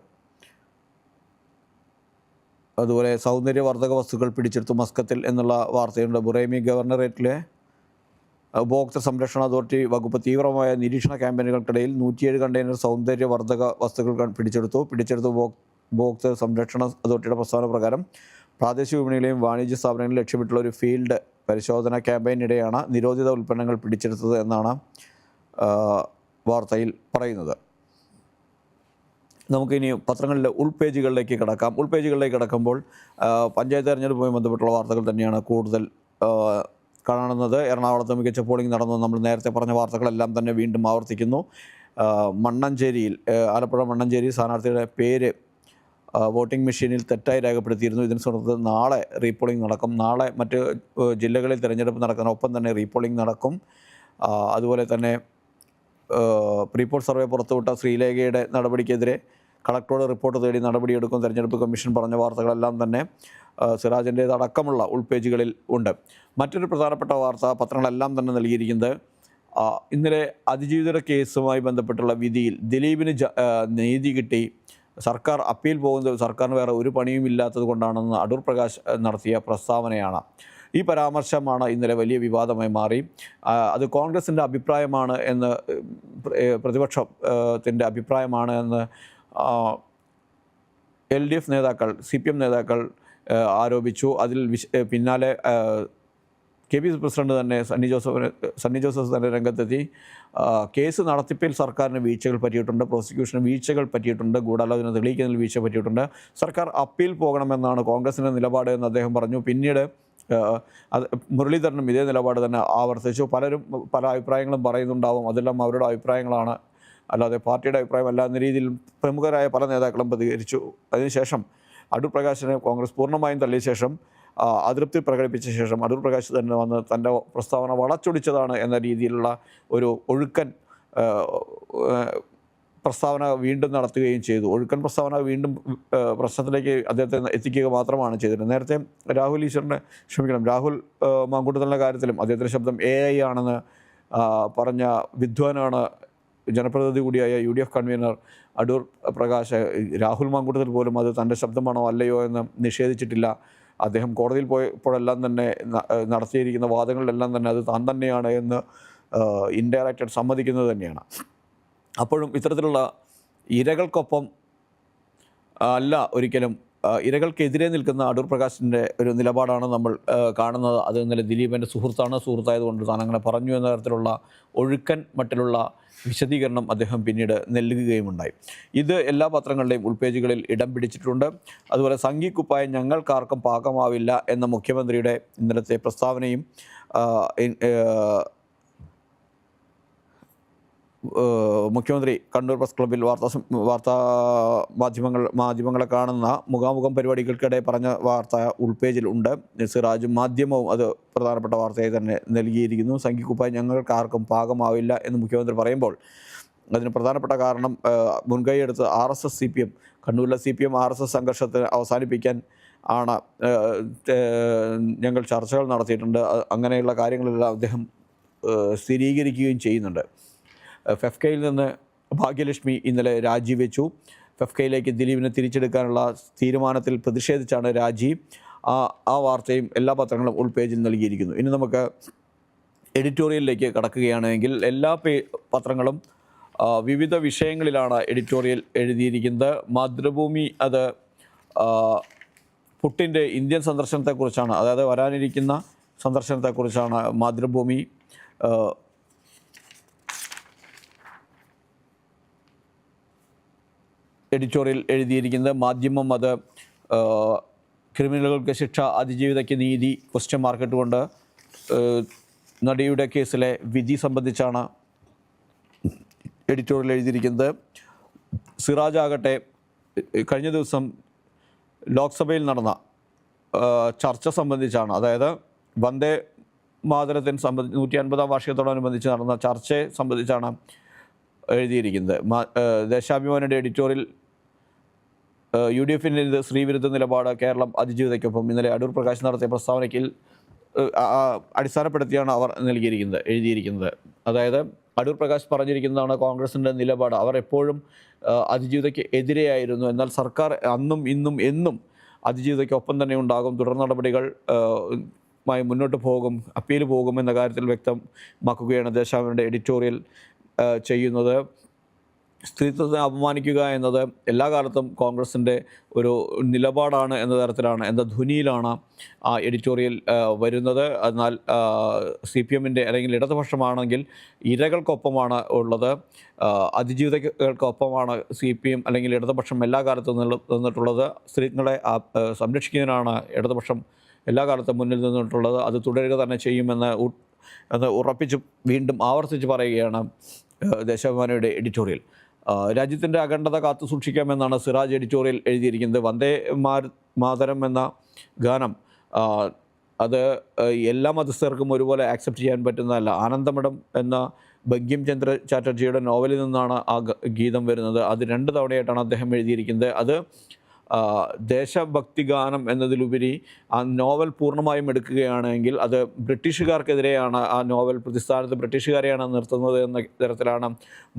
[SPEAKER 1] അതുപോലെ സൗന്ദര്യവർദ്ധക വസ്തുക്കൾ പിടിച്ചെടുത്തു മസ്കത്തിൽ എന്നുള്ള വാർത്തയുണ്ട്. ബുറൈമി ഗവർണറേറ്റിലെ ഉപഭോക്തൃ സംരക്ഷണ അതോറിറ്റി വകുപ്പ് തീവ്രമായ നിരീക്ഷണ ക്യാമ്പയിനുകൾക്കിടയിൽ 107 കണ്ടെയ്നർ സൗന്ദര്യവർദ്ധക വസ്തുക്കൾ പിടിച്ചെടുത്തു. ഉപഭോക്തൃ സംരക്ഷണ അതോറിറ്റിയുടെ പ്രസ്താവന പ്രകാരം പ്രാദേശിക വിപണികളെയും വാണിജ്യ സ്ഥാപനങ്ങളെയും ലക്ഷ്യമിട്ടുള്ള ഒരു ഫീൽഡ് പരിശോധന ക്യാമ്പയിനിടെയാണ് നിരോധിത ഉൽപ്പന്നങ്ങൾ പിടിച്ചെടുത്തത് എന്നാണ് വാർത്തയിൽ പറയുന്നത്. നമുക്കിനി പത്രങ്ങളിലെ ഉൾപേജുകളിലേക്ക് കിടക്കാം. ഉൾപേജുകളിലേക്ക് കിടക്കുമ്പോൾ പഞ്ചായത്ത് തെരഞ്ഞെടുപ്പുമായി ബന്ധപ്പെട്ടുള്ള വാർത്തകൾ തന്നെയാണ് കൂടുതൽ കാണുന്നത്. എറണാകുളത്ത് മികച്ച പോളിംഗ് നടന്നു. നമ്മൾ നേരത്തെ പറഞ്ഞ വാർത്തകളെല്ലാം തന്നെ വീണ്ടും ആവർത്തിക്കുന്നു. മണ്ണഞ്ചേരിയിൽ, ആലപ്പുഴ മണ്ണഞ്ചേരി സ്ഥാനാർത്ഥിയുടെ പേര് വോട്ടിംഗ് മെഷീനിൽ തെറ്റായി രേഖപ്പെടുത്തിയിരുന്നു. ഇതിനെ തുടർന്ന് നാളെ റീപോളിംഗ് നടക്കും. നാളെ മറ്റ് ജില്ലകളിൽ തിരഞ്ഞെടുപ്പ് നടക്കുന്ന ഒപ്പം തന്നെ റീപോളിംഗ് നടക്കും. അതുപോലെ തന്നെ പ്രീപോൾ സർവേ പുറത്തുവിട്ട ശ്രീലേഖയുടെ നടപടിക്കെതിരെ കളക്ടറോട് റിപ്പോർട്ട് തേടി നടപടിയെടുക്കും തെരഞ്ഞെടുപ്പ് കമ്മീഷൻ പറഞ്ഞ വാർത്തകളെല്ലാം തന്നെ സിറാജിൻ്റേതടക്കമുള്ള ഉൾപേജുകളിൽ ഉണ്ട്. മറ്റൊരു പ്രധാനപ്പെട്ട വാർത്ത പത്രങ്ങളെല്ലാം തന്നെ നൽകിയിരിക്കുന്നത് ഇന്നലെ അതിജീവിതരുടെ കേസുമായി ബന്ധപ്പെട്ടുള്ള വിധിയിൽ ദിലീപിന് നീതി കിട്ടി, സർക്കാർ അപ്പീൽ പോകുന്നത് സർക്കാരിന് വേറെ ഒരു പണിയും ഇല്ലാത്തത് കൊണ്ടാണെന്ന് അടൂർ പ്രകാശ് നടത്തിയ പ്രസ്താവനയാണ്. ഈ പരാമർശമാണ് ഇന്നലെ വലിയ വിവാദമായി മാറി. അത് കോൺഗ്രസിൻ്റെ അഭിപ്രായമാണ് എന്ന് പ്രതിപക്ഷത്തിൻ്റെ അഭിപ്രായമാണ് എന്ന് LDF നേതാക്കൾ CPM നേതാക്കൾ ആരോപിച്ചു. അതിൽ പിന്നാലെ KPCC പ്രസിഡന്റ് തന്നെ സണ്ണി ജോസഫ് തന്നെ രംഗത്തെത്തി. കേസ് നടത്തിപ്പിൽ സർക്കാരിന് വീഴ്ചകൾ പറ്റിയിട്ടുണ്ട്, പ്രോസിക്യൂഷന് വീഴ്ചകൾ പറ്റിയിട്ടുണ്ട്, ഗൂഢാലോചന തെളിയിക്കുന്നതിൽ വീഴ്ച പറ്റിയിട്ടുണ്ട്, സർക്കാർ അപ്പീൽ പോകണമെന്നാണ് കോൺഗ്രസിൻ്റെ നിലപാട് എന്ന് അദ്ദേഹം പറഞ്ഞു. പിന്നീട് മുരളീധരനും ഇതേ നിലപാട് തന്നെ ആവർത്തിച്ചു. പലരും പല അഭിപ്രായങ്ങളും പറയുന്നുണ്ടാവും, അതെല്ലാം അവരുടെ അഭിപ്രായങ്ങളാണ്, അല്ലാതെ പാർട്ടിയുടെ അഭിപ്രായമല്ല എന്ന രീതിയിൽ പ്രമുഖരായ പല നേതാക്കളും പ്രതികരിച്ചു. അതിനുശേഷം അടൂർ പ്രകാശിനെ കോൺഗ്രസ് പൂർണ്ണമായും തള്ളിയ ശേഷം അതൃപ്തി പ്രകടിപ്പിച്ച ശേഷം അടൂർ പ്രകാശ് തന്നെ വന്ന് തൻ്റെ പ്രസ്താവന വളച്ചൊടിച്ചതാണ് എന്ന രീതിയിലുള്ള ഒരു ഒഴുക്കൻ പ്രസ്താവന വീണ്ടും നടത്തുകയും ചെയ്തു. ഒഴുക്കൻ പ്രസ്താവന വീണ്ടും പ്രശ്നത്തിലേക്ക് അദ്ദേഹത്തെ എത്തിക്കുക മാത്രമാണ് ചെയ്തിരുന്നത്. നേരത്തെ രാഹുൽ മാങ്കൂട്ടത്തലിൻ്റെ കാര്യത്തിലും അദ്ദേഹത്തിൻ്റെ ശബ്ദം AI ആണെന്ന് പറഞ്ഞ വിദ്വാനാണ് ജനപ്രതിനിധി കൂടിയായ UDF കൺവീനർ അടൂർ പ്രകാശ്. രാഹുൽ മാങ്കൂട്ടത്തിൽ പോലും അത് തൻ്റെ ശബ്ദമാണോ അല്ലയോ എന്ന് നിഷേധിച്ചിട്ടില്ല. അദ്ദേഹം കോടതിയിൽ പോയപ്പോഴെല്ലാം തന്നെ നടത്തിയിരിക്കുന്ന വാദങ്ങളിലെല്ലാം തന്നെ അത് താൻ തന്നെയാണ് എന്ന് ഇൻഡയറക്റ്റായിട്ട് സമ്മതിക്കുന്നത് തന്നെയാണ്. അപ്പോഴും ഇത്തരത്തിലുള്ള ഇരകൾക്കൊപ്പം അല്ല ഒരിക്കലും, ഇരകൾക്കെതിരെ നിൽക്കുന്ന അടൂർ പ്രകാശിൻ്റെ ഒരു നിലപാടാണ് നമ്മൾ കാണുന്നത്. അത് ഇന്നലെ ദിലീപിൻ്റെ സുഹൃത്തായതുകൊണ്ട് താൻ അങ്ങനെ പറഞ്ഞു എന്ന തരത്തിലുള്ള ഒഴുക്കൻ മട്ടിലുള്ള വിശദീകരണം അദ്ദേഹം പിന്നീട് നൽകുകയുമുണ്ടായി. ഇത് എല്ലാ പത്രങ്ങളുടെയും ഉൾപേജുകളിൽ ഇടം പിടിച്ചിട്ടുണ്ട്. അതുപോലെ സംഘിക്കുപ്പായം ഞങ്ങൾക്കാർക്കും പാകമാവില്ല എന്ന മുഖ്യമന്ത്രിയുടെ ഇന്നലത്തെ പ്രസ്താവനയും മുഖ്യമന്ത്രി കണ്ണൂർ പ്രസ് ക്ലബ്ബിൽ വാർത്താ മാധ്യമങ്ങളെ കാണുന്ന മുഖാമുഖം പരിപാടികൾക്കിടെ പറഞ്ഞ വാർത്ത ഉൾപേജിൽ ഉണ്ട്. സിറാജും മാധ്യമവും അത് പ്രധാനപ്പെട്ട വാർത്തയായി തന്നെ നൽകിയിരിക്കുന്നു. സംഘിക്കുപ്പായം ഞങ്ങൾക്കാർക്കും പാകമാവില്ല എന്ന് മുഖ്യമന്ത്രി പറയുമ്പോൾ അതിന് പ്രധാനപ്പെട്ട കാരണം മുൻകൈയെടുത്ത് RSS CPM കണ്ണൂരിലെ CPM RSS സംഘർഷത്തെ അവസാനിപ്പിക്കാൻ ആണ് ഞങ്ങൾ ചർച്ചകൾ നടത്തിയിട്ടുണ്ട്. അങ്ങനെയുള്ള കാര്യങ്ങളെല്ലാം അദ്ദേഹം സ്ഥിരീകരിക്കുകയും ചെയ്യുന്നുണ്ട്. ഫെഫ്കയിൽ നിന്ന് ഭാഗ്യലക്ഷ്മി ഇന്നലെ രാജിവെച്ചു. ഫെഫ്കയിലേക്ക് ദിലീപിനെ തിരിച്ചെടുക്കാനുള്ള തീരുമാനത്തിൽ പ്രതിഷേധിച്ചാണ് രാജി. ആ വാർത്തയും എല്ലാ പത്രങ്ങളും ഉൾപേജിൽ നൽകിയിരിക്കുന്നു. ഇനി നമുക്ക് എഡിറ്റോറിയലിലേക്ക് കടക്കുകയാണെങ്കിൽ എല്ലാ പത്രങ്ങളും വിവിധ വിഷയങ്ങളിലാണ് എഡിറ്റോറിയൽ എഴുതിയിരിക്കുന്നത്. മാതൃഭൂമി അത് പുട്ടിൻ്റെ ഇന്ത്യൻ സന്ദർശനത്തെക്കുറിച്ചാണ്, അതായത് വരാനിരിക്കുന്ന സന്ദർശനത്തെക്കുറിച്ചാണ് മാതൃഭൂമി എഡിറ്റോറിയൽ എഴുതിയിരിക്കുന്നത്. മാധ്യമം അത് ക്രിമിനലുകൾക്ക് ശിക്ഷ, അതിജീവിതയ്ക്ക് നീതി ? കൊണ്ട് നടിയുടെ കേസിലെ വിധി സംബന്ധിച്ചാണ് എഡിറ്റോറിയൽ എഴുതിയിരിക്കുന്നത്. സിറാജ് ആകട്ടെ കഴിഞ്ഞ ദിവസം ലോക്സഭയിൽ നടന്ന ചർച്ച സംബന്ധിച്ചാണ്, അതായത് വന്ദേ മാതരത്തിന് 150-ാം വാർഷികത്തോടനുബന്ധിച്ച് നടന്ന ചർച്ചയെ സംബന്ധിച്ചാണ് എഴുതിയിരിക്കുന്നത്. ദേശാഭിമാനിയുടെ എഡിറ്റോറിയൽ UDFിൻ്റെ സ്ത്രീവിരുദ്ധ നിലപാട്, കേരളം അതിജീവിതയ്ക്കൊപ്പം ഇന്നലെ അടൂർ പ്രകാശ് നടത്തിയ പ്രസ്താവനയ്ക്ക് അടിസ്ഥാനപ്പെടുത്തിയാണ് അവർ എഴുതിയിരിക്കുന്നത്. അതായത് അടൂർ പ്രകാശ് പറഞ്ഞിരിക്കുന്നതാണ് കോൺഗ്രസിൻ്റെ നിലപാട്. അവർ എപ്പോഴും അതിജീവിതയ്ക്ക് എതിരെയായിരുന്നു, എന്നാൽ സർക്കാർ അന്നും ഇന്നും എന്നും അതിജീവിതയ്ക്കൊപ്പം തന്നെ ഉണ്ടാകും, തുടർ നടപടികൾ മുന്നോട്ട് പോകും, അപ്പീൽ പോകും എന്ന കാര്യത്തിൽ വ്യക്തമാക്കുകയാണ് ദേശാഭിമാനിയുടെ എഡിറ്റോറിയൽ ചെയ്യുന്നത്. സ്ത്രീത്വത്തെ അപമാനിക്കുക എന്നത് എല്ലാ കാലത്തും കോൺഗ്രസിൻ്റെ ഒരു നിലപാടാണ് എന്ന തരത്തിലാണ്, എന്ന ധ്വനിയിലാണ് ആ എഡിറ്റോറിയൽ വരുന്നത്. എന്നാൽ CPMൻ്റെ അല്ലെങ്കിൽ ഇടതുപക്ഷമാണെങ്കിൽ ഇരകൾക്കൊപ്പമാണ് ഉള്ളത്, അതിജീവിതകൾക്കൊപ്പമാണ് CPM അല്ലെങ്കിൽ ഇടതുപക്ഷം എല്ലാ കാലത്തും നിന്നിട്ടുള്ളത്. സ്ത്രീകളെ സംരക്ഷിക്കുന്നതിനാണ് ഇടതുപക്ഷം എല്ലാ കാലത്തും മുന്നിൽ നിന്നിട്ടുള്ളത്. അത് തുടരുക തന്നെ ചെയ്യുമെന്ന് ഉറപ്പിച്ച് വീണ്ടും ആവർത്തിച്ച് പറയുകയാണ് ദേശാഭിമാനിയുടെ എഡിറ്റോറിയൽ. രാജ്യത്തിൻ്റെ അഖണ്ഡത കാത്തു സൂക്ഷിക്കാമെന്നാണ് സിറാജ് എഡിറ്റോറിയൽ എഴുതിയിരിക്കുന്നത്. വന്ദേ മാതരം എന്ന ഗാനം അത് എല്ലാ മതസ്ഥർക്കും ഒരുപോലെ ആക്സെപ്റ്റ് ചെയ്യാൻ പറ്റുന്നതല്ല. ആനന്ദമഠം എന്ന ബങ്കിം ചന്ദ്ര ചാറ്റർജിയുടെ നോവലിൽ നിന്നാണ് ആ ഗീതം വരുന്നത്. അത് 2 തവണയായിട്ടാണ് അദ്ദേഹം എഴുതിയിരിക്കുന്നത്. അത് ദേശഭക്തി ഗാനം എന്നതിലുപരി ആ നോവൽ പൂർണ്ണമായും എടുക്കുകയാണെങ്കിൽ അത് ബ്രിട്ടീഷുകാർക്കെതിരെയാണ്. ആ നോവൽ പ്രതിസ്ഥാനത്ത് ബ്രിട്ടീഷുകാരെയാണ് നിർത്തുന്നത് എന്ന തരത്തിലാണ്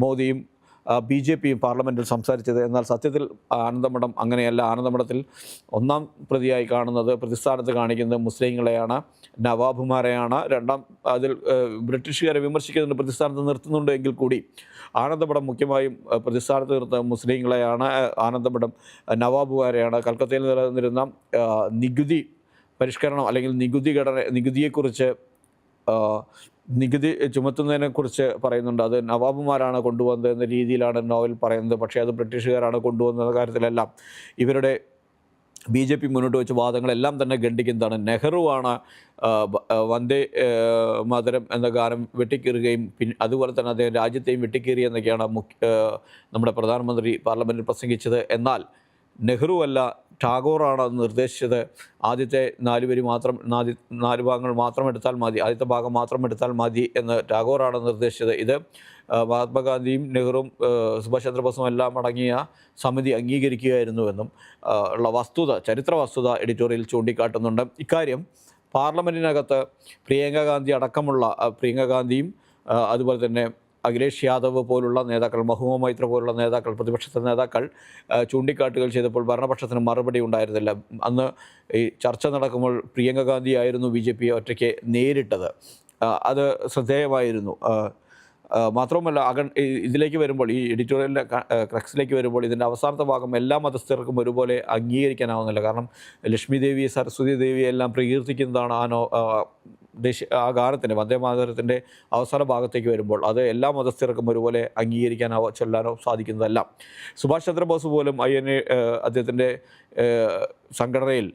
[SPEAKER 1] മോദിയും BJPയും പാർലമെൻറ്റിൽ സംസാരിച്ചത്. എന്നാൽ സത്യത്തിൽ ആനന്ദമഠം അങ്ങനെയല്ല. ആനന്ദമഠത്തിൽ ഒന്നാം പ്രതിയായി കാണുന്നത്, പ്രതിസ്ഥാനത്ത് കാണിക്കുന്നത് മുസ്ലിങ്ങളെയാണ്, നവാബുമാരെയാണ്. അതിൽ ബ്രിട്ടീഷുകാരെ വിമർശിക്കുന്നുണ്ട്, പ്രതിസ്ഥാനത്ത് നിർത്തുന്നുണ്ട് എങ്കിൽ കൂടി ആനന്ദമഠം മുഖ്യമായും പ്രതിസ്ഥാനത്ത് നിർത്തുന്ന മുസ്ലിങ്ങളെയാണ്. ആനന്ദമഠം നവാബുമാരെയാണ്. കൽക്കത്തയിൽ നിലനിന്നിരുന്ന നികുതി പരിഷ്കരണം അല്ലെങ്കിൽ നികുതിയെക്കുറിച്ച് നികുതി ചുമത്തുന്നതിനെക്കുറിച്ച് പറയുന്നുണ്ട്. അത് നവാബുമാരാണ് കൊണ്ടുവന്നത് എന്ന രീതിയിലാണ് നോവൽ പറയുന്നത്. പക്ഷേ അത് ബ്രിട്ടീഷുകാരാണ് കൊണ്ടുവന്ന കാര്യത്തിലെല്ലാം ഇവരുടെ BJP മുന്നോട്ട് വെച്ച വാദങ്ങളെല്ലാം തന്നെ ഖണ്ഡിക്കുന്നതാണ്. നെഹ്റുവാണ് വന്ദേ മാതരം എന്ന ഗാനം വെട്ടിക്കീറുകയും അതുപോലെ തന്നെ അദ്ദേഹം രാജ്യത്തെയും വെട്ടിക്കീറിയെന്നൊക്കെയാണ് നമ്മുടെ പ്രധാനമന്ത്രി പാർലമെൻറ്റിൽ പ്രസംഗിച്ചത്. എന്നാൽ നെഹ്റുവല്ല, ടാഗോറാണ് അത് നിർദ്ദേശിച്ചത്. ആദ്യത്തെ 4 വരി മാത്രം, 4 ഭാഗങ്ങൾ മാത്രം എടുത്താൽ മതി, ആദ്യത്തെ ഭാഗം മാത്രം എടുത്താൽ മതി എന്ന് ടാഗോറാണ് നിർദ്ദേശിച്ചത്. ഇത് മഹാത്മാഗാന്ധിയും നെഹ്റുവും സുഭാഷ് ചന്ദ്രബോസും എല്ലാം അടങ്ങിയ സമിതി അംഗീകരിക്കുകയായിരുന്നുവെന്നും ഉള്ള വസ്തുത, ചരിത്ര വസ്തുത എഡിറ്റോറിയൽ ചൂണ്ടിക്കാട്ടുന്നുണ്ട്. ഇക്കാര്യം പാർലമെൻറ്റിനകത്ത് പ്രിയങ്ക ഗാന്ധിയും അതുപോലെ തന്നെ അഖിലേഷ് യാദവ് പോലുള്ള നേതാക്കൾ, മഹുവ മൈത്ര പോലുള്ള നേതാക്കൾ, പ്രതിപക്ഷത്തെ നേതാക്കൾ ചൂണ്ടിക്കാട്ടുകൾ ചെയ്തപ്പോൾ ഭരണപക്ഷത്തിന് മറുപടി ഉണ്ടായിരുന്നില്ല. അന്ന് ഈ ചർച്ച നടക്കുമ്പോൾ പ്രിയങ്ക ഗാന്ധി ആയിരുന്നു BJP ഒറ്റയ്ക്ക് നേരിട്ടത്. അത് ശ്രദ്ധേയമായിരുന്നു. മാത്രവുമല്ല, ഇതിലേക്ക് വരുമ്പോൾ, ഈ എഡിറ്റോറിയലിൻ്റെ ക്രക്സിലേക്ക് വരുമ്പോൾ, ഇതിൻ്റെ അവസാനത്തെ ഭാഗം എല്ലാ മതസ്ഥർക്കും ഒരുപോലെ അംഗീകരിക്കാനാവുന്നില്ല. കാരണം ലക്ഷ്മി ദേവി, സരസ്വതി ദേവിയെ എല്ലാം പ്രകീർത്തിക്കുന്നതാണ് ആ ഗാനത്തിൻ്റെ, വന്ദേ മാതരത്തിൻ്റെ അവസാന ഭാഗത്തേക്ക് വരുമ്പോൾ അത് എല്ലാ മതസ്ഥർക്കും ഒരുപോലെ ചൊല്ലാനോ സാധിക്കുന്നതല്ല. സുഭാഷ് ചന്ദ്രബോസ് പോലും അദ്ദേഹത്തിൻ്റെ സംഘടനയിൽ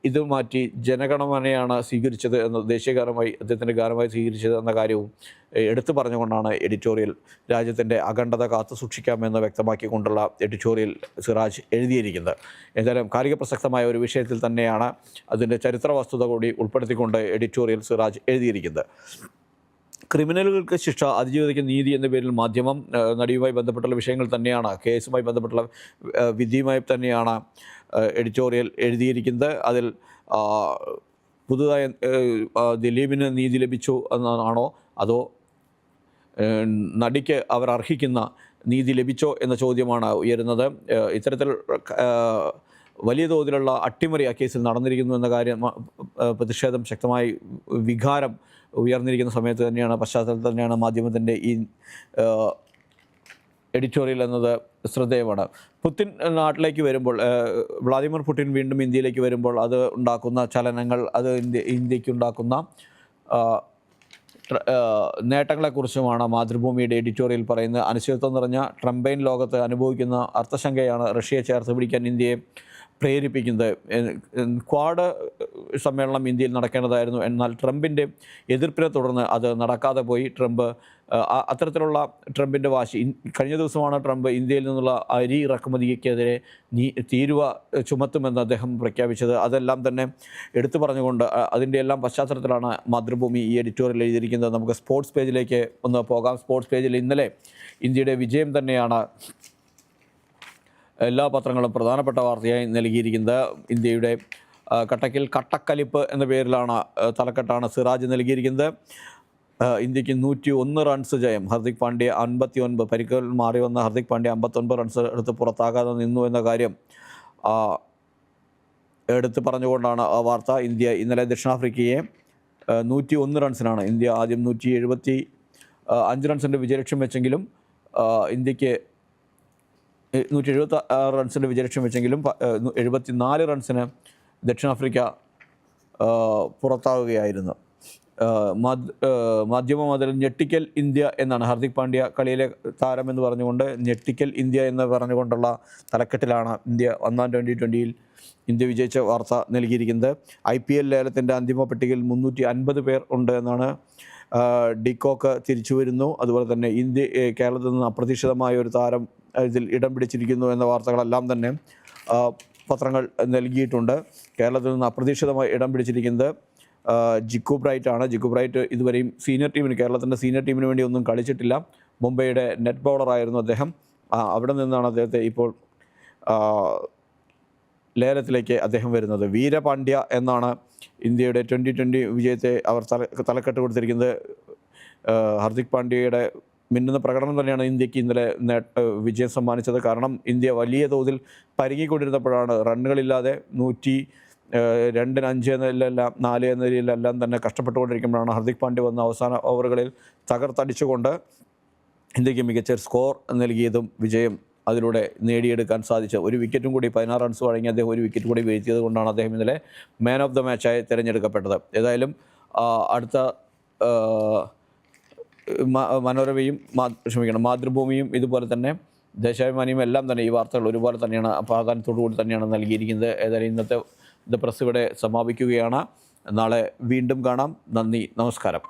[SPEAKER 1] ഇത് മാറ്റി ജനഗണമനയാണ് സ്വീകരിച്ചത് എന്ന ദേശീയഗാനമായി, അദ്ദേഹത്തിൻ്റെ ഗാനമായി സ്വീകരിച്ചത് എന്ന കാര്യവും എടുത്തു പറഞ്ഞുകൊണ്ടാണ് എഡിറ്റോറിയൽ രാജ്യത്തിൻ്റെ അഖണ്ഡത കാത്തു സൂക്ഷിക്കാമെന്ന് വ്യക്തമാക്കിക്കൊണ്ടുള്ള എഡിറ്റോറിയൽ സിറാജ് എഴുതിയിരിക്കുന്നത്. ഏതായാലും കാലിക പ്രസക്തമായ ഒരു വിഷയത്തിൽ തന്നെയാണ് അതിൻ്റെ ചരിത്ര വസ്തുത കൂടി ഉൾപ്പെടുത്തിക്കൊണ്ട് എഡിറ്റോറിയൽ സിറാജ് എഴുതിയിരിക്കുന്നത്. ക്രിമിനലുകൾക്ക് ശിക്ഷ, അതിജീവിതയ്ക്ക് നീതി എന്ന പേരിൽ മാധ്യമം നടിയുമായി ബന്ധപ്പെട്ടുള്ള വിഷയങ്ങൾ തന്നെയാണ്, കേസുമായി ബന്ധപ്പെട്ടുള്ള വിധിയുമായി തന്നെയാണ് എഡിറ്റോറിയൽ എഴുതിയിരിക്കുന്നത്. അതിൽ പുതുതായി ദിലീപിന് നീതി ലഭിച്ചു എന്നാണോ, അതോ നടിക്ക് അവർ അർഹിക്കുന്ന നീതി ലഭിച്ചോ എന്ന ചോദ്യമാണ് ഉയരുന്നത്. ഇത്തരത്തിൽ വലിയ തോതിലുള്ള അട്ടിമറി ആ കേസിൽ നടന്നിരിക്കുന്നു എന്ന കാര്യം, പ്രതിഷേധം ശക്തമായി, വികാരം ഉയർന്നിരിക്കുന്ന സമയത്ത് തന്നെയാണ്, പശ്ചാത്തലത്തിൽ തന്നെയാണ് മാധ്യമത്തിൻ്റെ ഈ എഡിറ്റോറിയൽ എന്നത് ശ്രദ്ധേയമാണ്. പുടിൻ നാട്ടിലേക്ക് വരുമ്പോൾ, വ്ളാദിമിർ പുടിൻ വീണ്ടും ഇന്ത്യയിലേക്ക് വരുമ്പോൾ അത് ഉണ്ടാക്കുന്ന ചലനങ്ങൾ, അത് ഇന്ത്യക്കുണ്ടാക്കുന്ന നേട്ടങ്ങളെക്കുറിച്ചുമാണ് മാതൃഭൂമിയുടെ എഡിറ്റോറിയൽ പറയുന്നത്. അനിശ്ചിതത്വം നിറഞ്ഞ ട്രംപൈൻ ലോകത്ത് അനുഭവിക്കുന്ന അർത്ഥശങ്കയാണ് റഷ്യയെ ചേർത്ത് പിടിക്കാൻ ഇന്ത്യയെ പ്രേരിപ്പിക്കുന്നത്. ക്വാഡ് സമ്മേളനം ഇന്ത്യയിൽ നടക്കേണ്ടതായിരുന്നു. എന്നാൽ ട്രംപിൻ്റെ എതിർപ്പിനെ തുടർന്ന് അത് നടക്കാതെ പോയി. അത്തരത്തിലുള്ള ട്രംപിൻ്റെ വാശി. കഴിഞ്ഞ ദിവസമാണ് ട്രംപ് ഇന്ത്യയിൽ നിന്നുള്ള അരി ഇറക്കുമതിക്കെതിരെ തീരുവ ചുമത്തുമെന്ന് അദ്ദേഹം പ്രഖ്യാപിച്ചത്. അതെല്ലാം തന്നെ എടുത്തു പറഞ്ഞുകൊണ്ട് അതിൻ്റെ എല്ലാം പശ്ചാത്തലത്തിലാണ് മാതൃഭൂമി ഈ എഡിറ്റോറിയൽ എഴുതിയിരിക്കുന്നത്. നമുക്ക് സ്പോർട്സ് പേജിലേക്ക് ഒന്ന് പോകാം. സ്പോർട്സ് പേജിൽ ഇന്നലെ ഇന്ത്യയുടെ വിജയം തന്നെയാണ് എല്ലാ പത്രങ്ങളും പ്രധാനപ്പെട്ട വാർത്തയായി നൽകിയിരിക്കുന്നത്. ഇന്ത്യയുടെ കട്ടക്കലിപ്പ് എന്ന പേരിലാണ് തലക്കെട്ടാണ് സിറാജ് നൽകിയിരിക്കുന്നത്. ഇന്ത്യക്ക് 101 റൺസ് ജയം. ഹർദിക് പാണ്ഡ്യ 59, പരിക്കുകൾ മാറി വന്ന ഹർദിക് പാണ്ഡ്യ 59 റൺസ് എടുത്ത് പുറത്താകാതെ നിന്നു എന്ന കാര്യം എടുത്ത് പറഞ്ഞുകൊണ്ടാണ് ആ വാർത്ത. ഇന്ത്യ ഇന്നലെ ദക്ഷിണാഫ്രിക്കയെ 101 റൺസിനാണ്. ഇന്ത്യ ആദ്യം 175 റൺസിൻ്റെ വിജയലക്ഷ്യം വെച്ചെങ്കിലും ഇന്ത്യക്ക് 176 റൺസിൻ്റെ വിജയലക്ഷ്യം വെച്ചെങ്കിലും 74 റൺസിന് ദക്ഷിണാഫ്രിക്ക പുറത്താവുകയായിരുന്നു. മാധ്യമം അതിൽ ഞെട്ടിക്കൽ ഇന്ത്യ എന്നാണ്, ഹർദിക് പാണ്ഡ്യ കളിയിലെ താരമെന്ന് പറഞ്ഞുകൊണ്ട് ഞെട്ടിക്കൽ ഇന്ത്യ എന്ന് പറഞ്ഞുകൊണ്ടുള്ള തലക്കെട്ടിലാണ് ഇന്ത്യ ഒന്നാം 2020-ൽ ഇന്ത്യ വിജയിച്ച വാർത്ത നൽകിയിരിക്കുന്നത്. IPL ലേലത്തിൻ്റെ അന്തിമ പട്ടികയിൽ 350 പേർ ഉണ്ട് എന്നാണ്. ഡിക്കോക്ക് തിരിച്ചു വരുന്നു. അതുപോലെ തന്നെ കേരളത്തിൽ നിന്ന് അപ്രതീക്ഷിതമായ ഒരു താരം ഇതിൽ ഇടം പിടിച്ചിരിക്കുന്നു എന്ന വാർത്തകളെല്ലാം തന്നെ പത്രങ്ങൾ നൽകിയിട്ടുണ്ട്. കേരളത്തിൽ നിന്ന് അപ്രതീക്ഷിതമായി ഇടം പിടിച്ചിരിക്കുന്നത് ജിക്കു ബ്രൈറ്റാണ്. ജിക്കു ബ്രൈറ്റ് ഇതുവരെയും കേരളത്തിൻ്റെ സീനിയർ ടീമിന് വേണ്ടി ഒന്നും കളിച്ചിട്ടില്ല. മുംബൈയുടെ നെറ്റ് ബൗളറായിരുന്നു അദ്ദേഹം. അവിടെ നിന്നാണ് അദ്ദേഹത്തെ ഇപ്പോൾ ലേലത്തിലേക്ക് അദ്ദേഹം വരുന്നത്. വീരപാണ്ഡ്യ എന്നാണ് ഇന്ത്യയുടെ 2020 വിജയത്തെ അവർ തലക്കെട്ട് കൊടുത്തിരിക്കുന്നത്. ഹർദിക് പാണ്ഡ്യയുടെ മിന്നുന്ന പ്രകടനം തന്നെയാണ് ഇന്ത്യക്ക് ഇന്നലെ വിജയം സമ്മാനിച്ചത്. കാരണം ഇന്ത്യ വലിയ തോതിൽ പരുങ്ങിക്കൊണ്ടിരുന്നപ്പോഴാണ് റണ്ണുകളില്ലാതെ 102 5 എന്നതിലെല്ലാം 4 എന്ന രീതിയിലെല്ലാം തന്നെ കഷ്ടപ്പെട്ടുകൊണ്ടിരിക്കുമ്പോഴാണ് ഹാർദിക് പാണ്ഡ്യ വന്ന അവസാന ഓവറുകളിൽ തകർത്തടിച്ചുകൊണ്ട് ഇന്ത്യക്ക് മികച്ച സ്കോർ നൽകിയതും വിജയം അതിലൂടെ നേടിയെടുക്കാൻ സാധിച്ച ഒരു വിക്കറ്റും കൂടി 16 റൺസ് വഴങ്ങി അദ്ദേഹം ഒരു വിക്കറ്റ് കൂടി വീഴ്ത്തിയത് കൊണ്ടാണ് അദ്ദേഹം ഇന്നലെ മാൻ ഓഫ് ദ മാച്ചായി തിരഞ്ഞെടുക്കപ്പെട്ടത്. ഏതായാലും അടുത്ത മനോരമയും മാതൃഭൂമിയും ഇതുപോലെ തന്നെ ദേശാഭിമാനിയും എല്ലാം തന്നെ ഈ വാർത്തകൾ ഒരുപോലെ തന്നെയാണ് പ്രാധാന്യത്തോടു കൂടി തന്നെയാണ് നൽകിയിരിക്കുന്നത്. ഏതായാലും ഇന്നത്തെ പ്രസ് ഇവിടെ സമാപിക്കുകയാണ്. നാളെ വീണ്ടും കാണാം. നന്ദി, നമസ്കാരം.